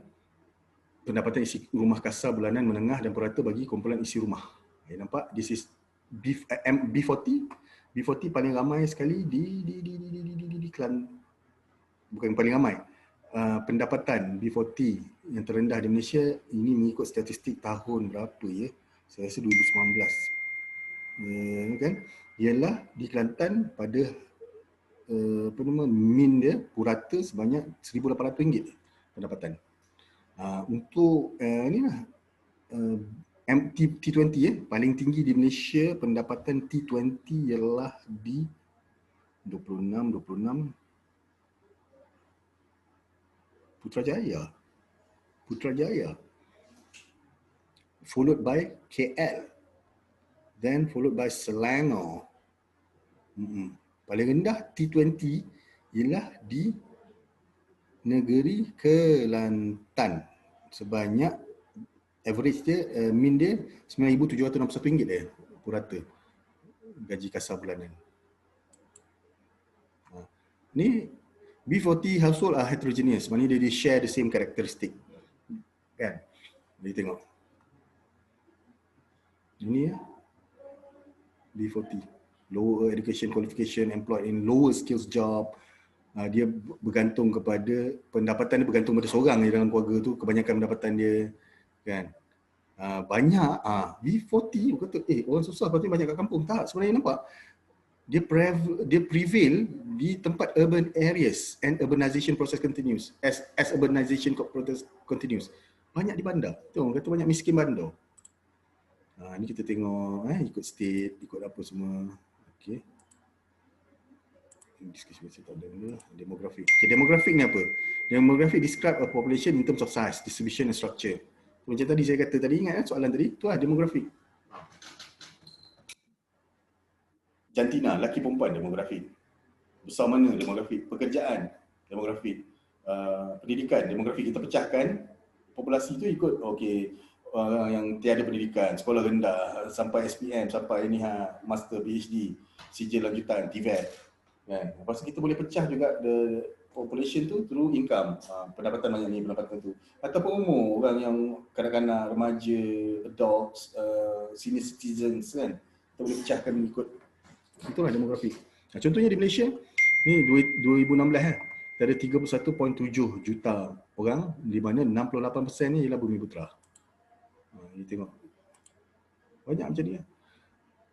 pendapatan isi rumah kasar bulanan menengah dan purata bagi kumpulan isi rumah. Nampak? This is B40. B40 paling ramai sekali di Kelantan. Bukan paling ramai. Pendapatan B40 yang terendah di Malaysia ini mengikut statistik tahun berapa ya? Saya rasa 2019. Kan? Ialah di Kelantan pada min dia purata sebanyak RM1,800 pendapatan. Untuk inilah T20 paling tinggi di Malaysia pendapatan T20 ialah di 26 Putrajaya, followed by KL, then followed by Selangor. Paling rendah T20 ialah di negeri Kelantan sebanyak average dia, min dia RM9,761 dia purata gaji kasar bulanan. Ni B40 household are heterogeneous, maknanya dia share the same characteristic. Kan? Jadi tengok. Ini ya. B40. Lower education qualification, employed in lower skills job. Dia bergantung kepada, pendapatan dia bergantung pada seorang dalam keluarga tu, kebanyakan pendapatan dia. Kan? Banyak, B40, kata, orang susah patutnya banyak kat kampung. Tak, sebenarnya nampak. Dia prevail di tempat urban areas and urbanization process continues. As urbanization process continues. Banyak di bandar. Tu orang kata banyak miskin bandar. Ni kita tengok ikut state, ikut apa semua. Okey. Diskusi tak ada benda. Demographic. Okay, demographic ni apa? Demographic describe a population in terms of size, distribution and structure. Macam tadi saya kata tadi, ingat soalan tadi? Tu lah demographic. Jantina, lelaki perempuan demografik. Besar mana demografik? Pekerjaan demografik. Pendidikan demografik. Kita pecahkan populasi tu ikut yang tiada pendidikan, sekolah rendah sampai SPM, sampai master, PhD, sijil lanjutan, TVET. Kan? Lepas tu kita boleh pecah juga the population tu through income. Pendapatan banyak ni, pendapatan tu. Ataupun umur, orang yang kanak-kanak, remaja, adults, senior citizens kan. Kita boleh pecahkan ikut. Itulah demografi. Contohnya di Malaysia, ni 2016 ada 31.7 juta orang, di mana 68% ni ialah Bumiputera. Ni tengok. Banyak macam ni.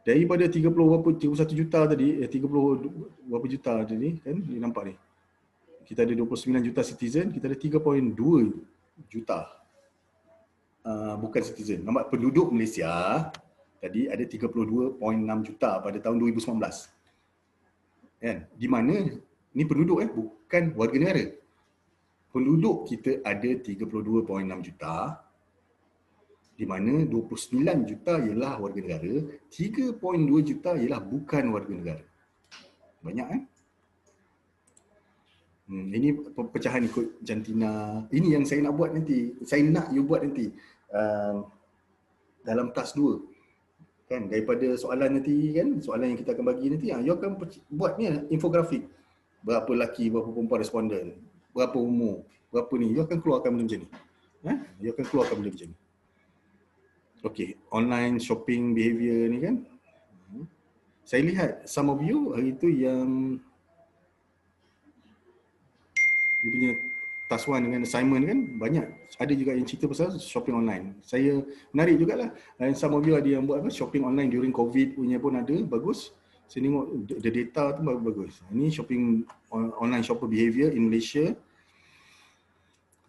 Daripada 31 juta tadi, 30 berapa juta tadi kan, ni nampak ni. Kita ada 29 juta citizen, kita ada 3.2 juta bukan citizen. Nampak penduduk Malaysia tadi ada 32.6 juta pada tahun 2019. Kan? Di mana ni penduduk bukan warga negara. Penduduk kita ada 32.6 juta, di mana 29 juta ialah warga negara, 3.2 juta ialah bukan warga negara. Banyak Ini pecahan ikut jantina. Ini yang saya nak buat nanti. Saya nak you buat nanti dalam task 2. Kan, daripada soalan nanti kan, soalan yang kita akan bagi nanti, you akan buat ni infografik. Berapa lelaki, berapa perempuan responden, berapa umur, berapa ni, you akan keluarkan benda macam ni. You akan keluarkan benda macam ni. Okey, online shopping behavior ni kan. Saya lihat some of you hari tu yang you punya task 1 dengan assignment kan, banyak. Ada juga yang cerita pasal shopping online. Saya menarik jugalah. And some of you ada yang buat shopping online during COVID punya pun ada, bagus. Saya tengok the data tu bagus. Ini shopping online shopper behavior in Malaysia.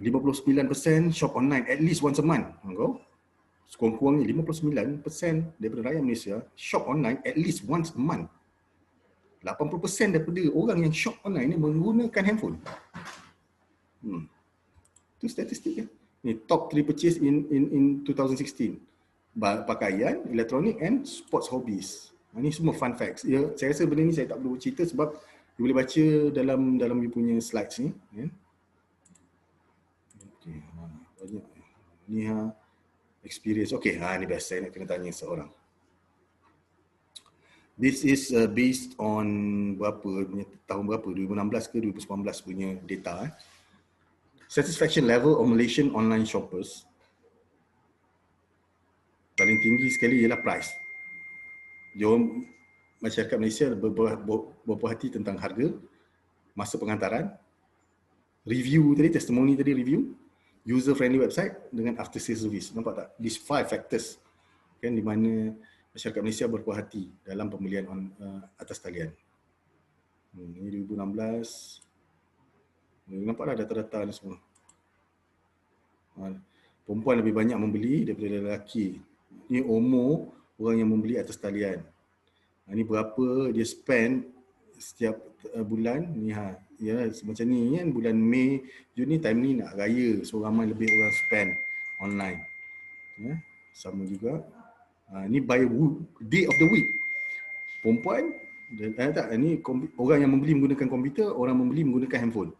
59% shop online at least once a month. Sekurang-kurangnya 59% daripada rakyat Malaysia shop online at least once a month. 80% daripada orang yang shop online ni menggunakan handphone. Itu statistik kan. Ni top 3 purchase in 2016. Pakaian, elektronik and sports hobbies. Ini semua fun facts. Ya, saya rasa benda ni saya tak perlu cerita sebab you boleh baca dalam you punya slides ni. Ya. Okay, banyak. Ni experience. Okay, ni best. Saya nak kena tanya seorang. This is based on tahun berapa? 2016 ke 2019 punya data. Satisfaction level of Malaysian online shoppers. Paling tinggi sekali ialah price. Diorang, masyarakat Malaysia berpuas hati tentang harga, masa pengantaran, review tadi, testimoni tadi, review, user friendly website dengan after sales service. Nampak tak? These 5 factors kan, di mana masyarakat Malaysia berpuas hati dalam pembelian atas talian. Ini 2016. Nampaklah data-data ni semua. Perempuan lebih banyak membeli daripada lelaki. Ini umur orang yang membeli atas talian. Ini berapa dia spend setiap bulan. Ni ya, macam ni kan, bulan Mei, Jun ni, time ni nak raya. So ramai lebih orang spend online. Ya, sama juga. Ni by day of the week. Perempuan, tak, ni orang yang membeli menggunakan komputer, orang membeli menggunakan handphone.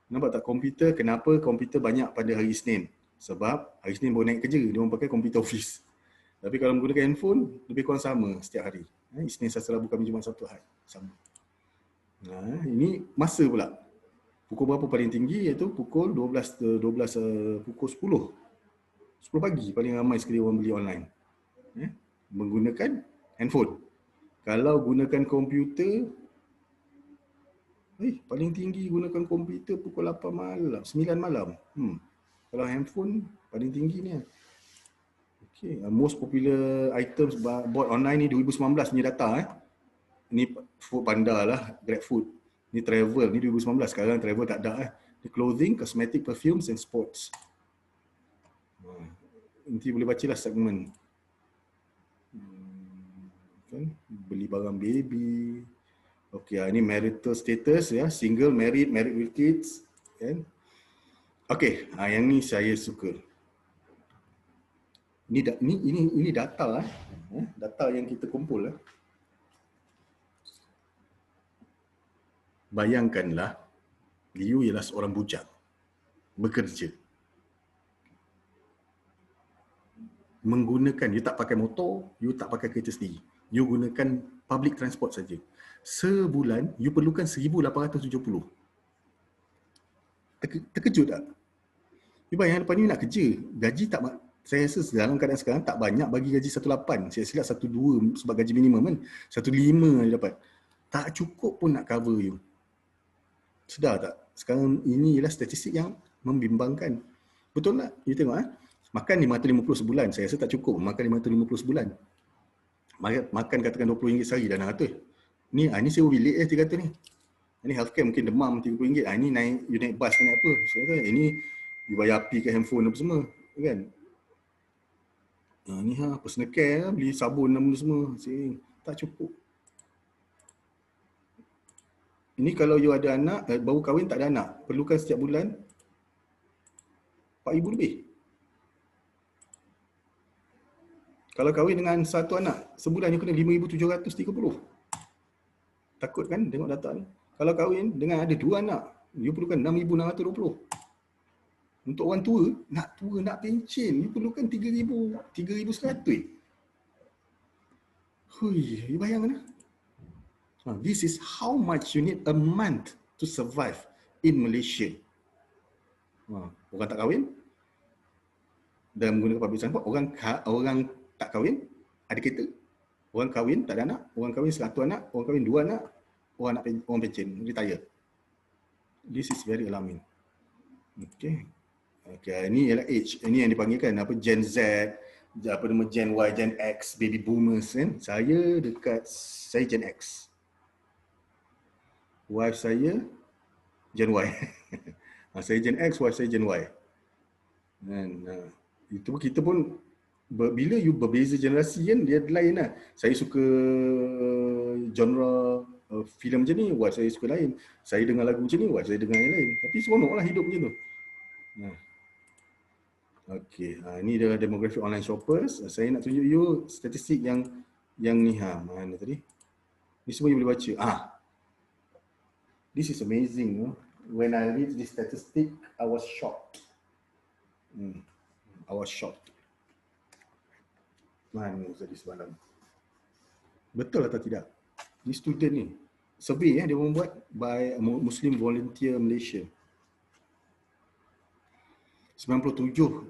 Nampak tak komputer, kenapa komputer banyak pada hari Isnin? Sebab hari Isnin baru naik kerja, dia orang pakai komputer office. Tapi kalau menggunakan handphone, lebih kurang sama setiap hari. Isnin, Selasa, Rabu, Khamis, Jumaat, Sabtu, Ahad. Sama. Ini masa pula. Pukul berapa paling tinggi, iaitu pukul 12 pukul 10 pagi paling ramai sekali orang beli online. Menggunakan handphone. Kalau gunakan komputer, paling tinggi gunakan komputer pukul 8 malam, 9 malam. Kalau handphone paling tinggi ni. Okay, most popular items bought online ni 2019 punya data. Ni Food Panda lah, GrabFood. Ni travel, ni 2019. Sekarang travel tak ada. Ni clothing, cosmetic, perfumes and sports. Nanti boleh bacalah segmen. Beli barang baby. Okey, ni marital status ya, single, married with kids, kan? Okey, yang ni saya suka. Ini data data yang kita kumpul . Bayangkanlah you ialah seorang bujang bekerja. Menggunakan, you tak pakai motor, you tak pakai kereta sendiri. You gunakan public transport saja. Sebulan you perlukan 1,870. Terkejut tak? You bayang lepas ni nak kerja, gaji tak, saya rasa dalam keadaan sekarang tak banyak bagi gaji 1,8. Saya silap 1,2 sebab gaji minimum kan. 1,5 dia dapat. Tak cukup pun nak cover you. Sedar tak? Sekarang ini ialah statistik yang membimbangkan. Betul tak? You tengok makan RM550 sebulan. Saya rasa tak cukup makan RM550 sebulan. Makan katakan RM20 sehari dah RM600. Ni sewa bilik RM300 ni. Ini healthcare mungkin demam RM30. Ini naik, you naik bas naik apa. So, ini you bayar api ke handphone apa semua. Kan? Ni personal care, beli sabun dan benda semua. Tak cukup. Ini kalau you ada anak, baru kahwin tak ada anak. Perlukan setiap bulan RM4,000 lebih. Kalau kahwin dengan satu anak, sebulan you kena RM5,730. Takut kan tengok data ni? Kalau kahwin dengan ada 2 anak, you perlukan RM6,620. Untuk orang tua, nak pencen, you perlukan RM3,100. Hui, you bayangkan . This is how much you need a month to survive in Malaysia. Orang tak kahwin dan menggunakan public transport, orang tak kahwin ada kereta, orang kahwin tak ada anak, orang kahwin 1 anak, orang kahwin 2 anak, orang pencen, retire. This is very alarming. Okay, ini ialah age. Ini yang dipanggilkan apa, Gen Z, apa nama, Gen Y, Gen X, baby boomers kan. Saya Gen X. Wife saya Gen Y. Saya Gen X, wife saya Gen Y. Dan itu kita pun bila you berbeza generasi kan, dia lain lah. Saya suka genre filem macam ni, wife saya suka lain. Saya dengar lagu macam ni, wife saya dengar yang lain. Tapi seronoklah hidup macam tu. Okey, ni adalah demographic online shoppers. Saya nak tunjuk you statistik yang ni mana tadi? Ni semua you boleh baca. This is amazing. When I read this statistic, I was shocked. I was shocked. Mana tadi semalam? Betul atau tidak? Ni student ni. Survey dia membuat by Muslim Volunteer Malaysia. 97%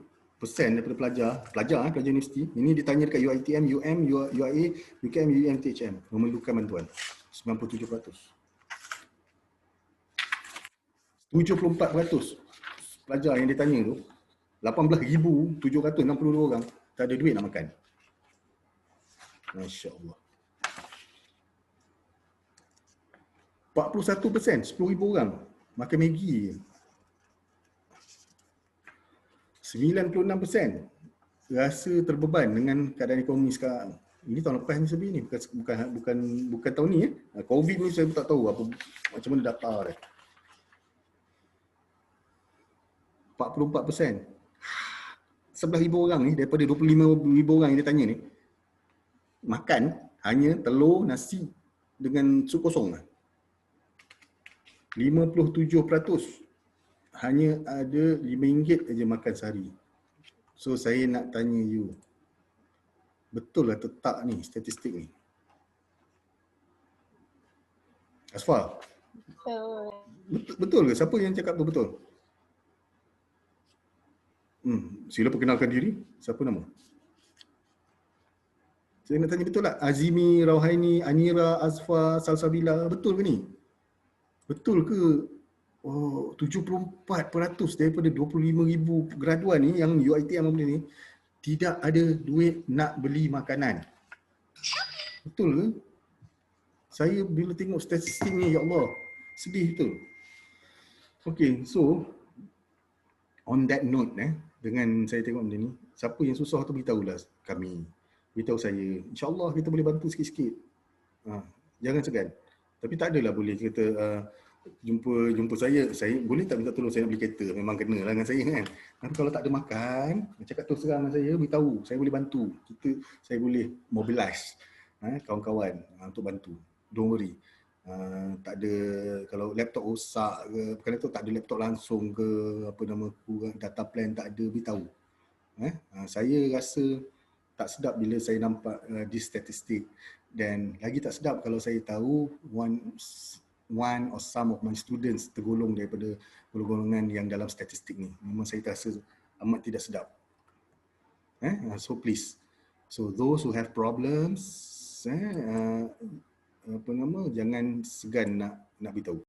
daripada pelajar universiti, ini ditanya dekat UiTM, UM, UIA, UKM, UMTHM memerlukan bantuan. 97%. 74% pelajar yang ditanya tu, 18,762 orang tak ada duit nak makan. Masya Allah. 41%, 10,000 orang makan Maggi. 96% rasa terbeban dengan keadaan ekonomi sekarang. Ini tahun lepas ni sebenarnya ni, bukan tahun ni . Covid ni saya tak tahu macam mana data dia. 44%. 11,000 orang ni daripada 25,000 orang yang dia tanya ni makan hanya telur, nasi dengan sup kosong. 57% hanya ada RM5 aja makan sehari. So saya nak tanya you, betul lah tak ni statistik ni? Asfar, So, betul ke? Siapa yang cakap tu betul? Sila perkenalkan diri. Siapa nama? Saya nak tanya betul tak? Azimi, Rauhaini, Anira, Azfar, Salsabila, betul ke ni? Betul ke? Oh, 74% daripada 25,000 graduan ni yang UiTM benda ni tidak ada duit nak beli makanan. Betul ke? Saya bila tengok statistik ni, ya Allah, sedih betul. Okay, so on that note, dengan saya tengok benda ni, siapa yang susah tu beritahulah kami. Beritahu saya. InsyaAllah kita boleh bantu sikit-sikit. Jangan segan. Tapi tak adalah boleh kita jumpa saya boleh tak minta tolong saya nak beli kereta, memang kena lah dengan saya kan. Tapi kalau tak ada makan, cakap terus terang dengan saya, beritahu, saya boleh bantu. Saya boleh mobilize kawan-kawan untuk bantu. Don't worry. Tak ada, kalau laptop rosak ke, bukan tu tak ada laptop langsung ke, apa nama, kurang data plan tak ada, beritahu. Saya rasa tak sedap bila saya nampak di statistik, dan lagi tak sedap kalau saya tahu one or some of my students tergolong daripada golongan yang dalam statistik ni. Memang saya rasa amat tidak sedap. So please, so those who have problems, jangan segan nak beritahu.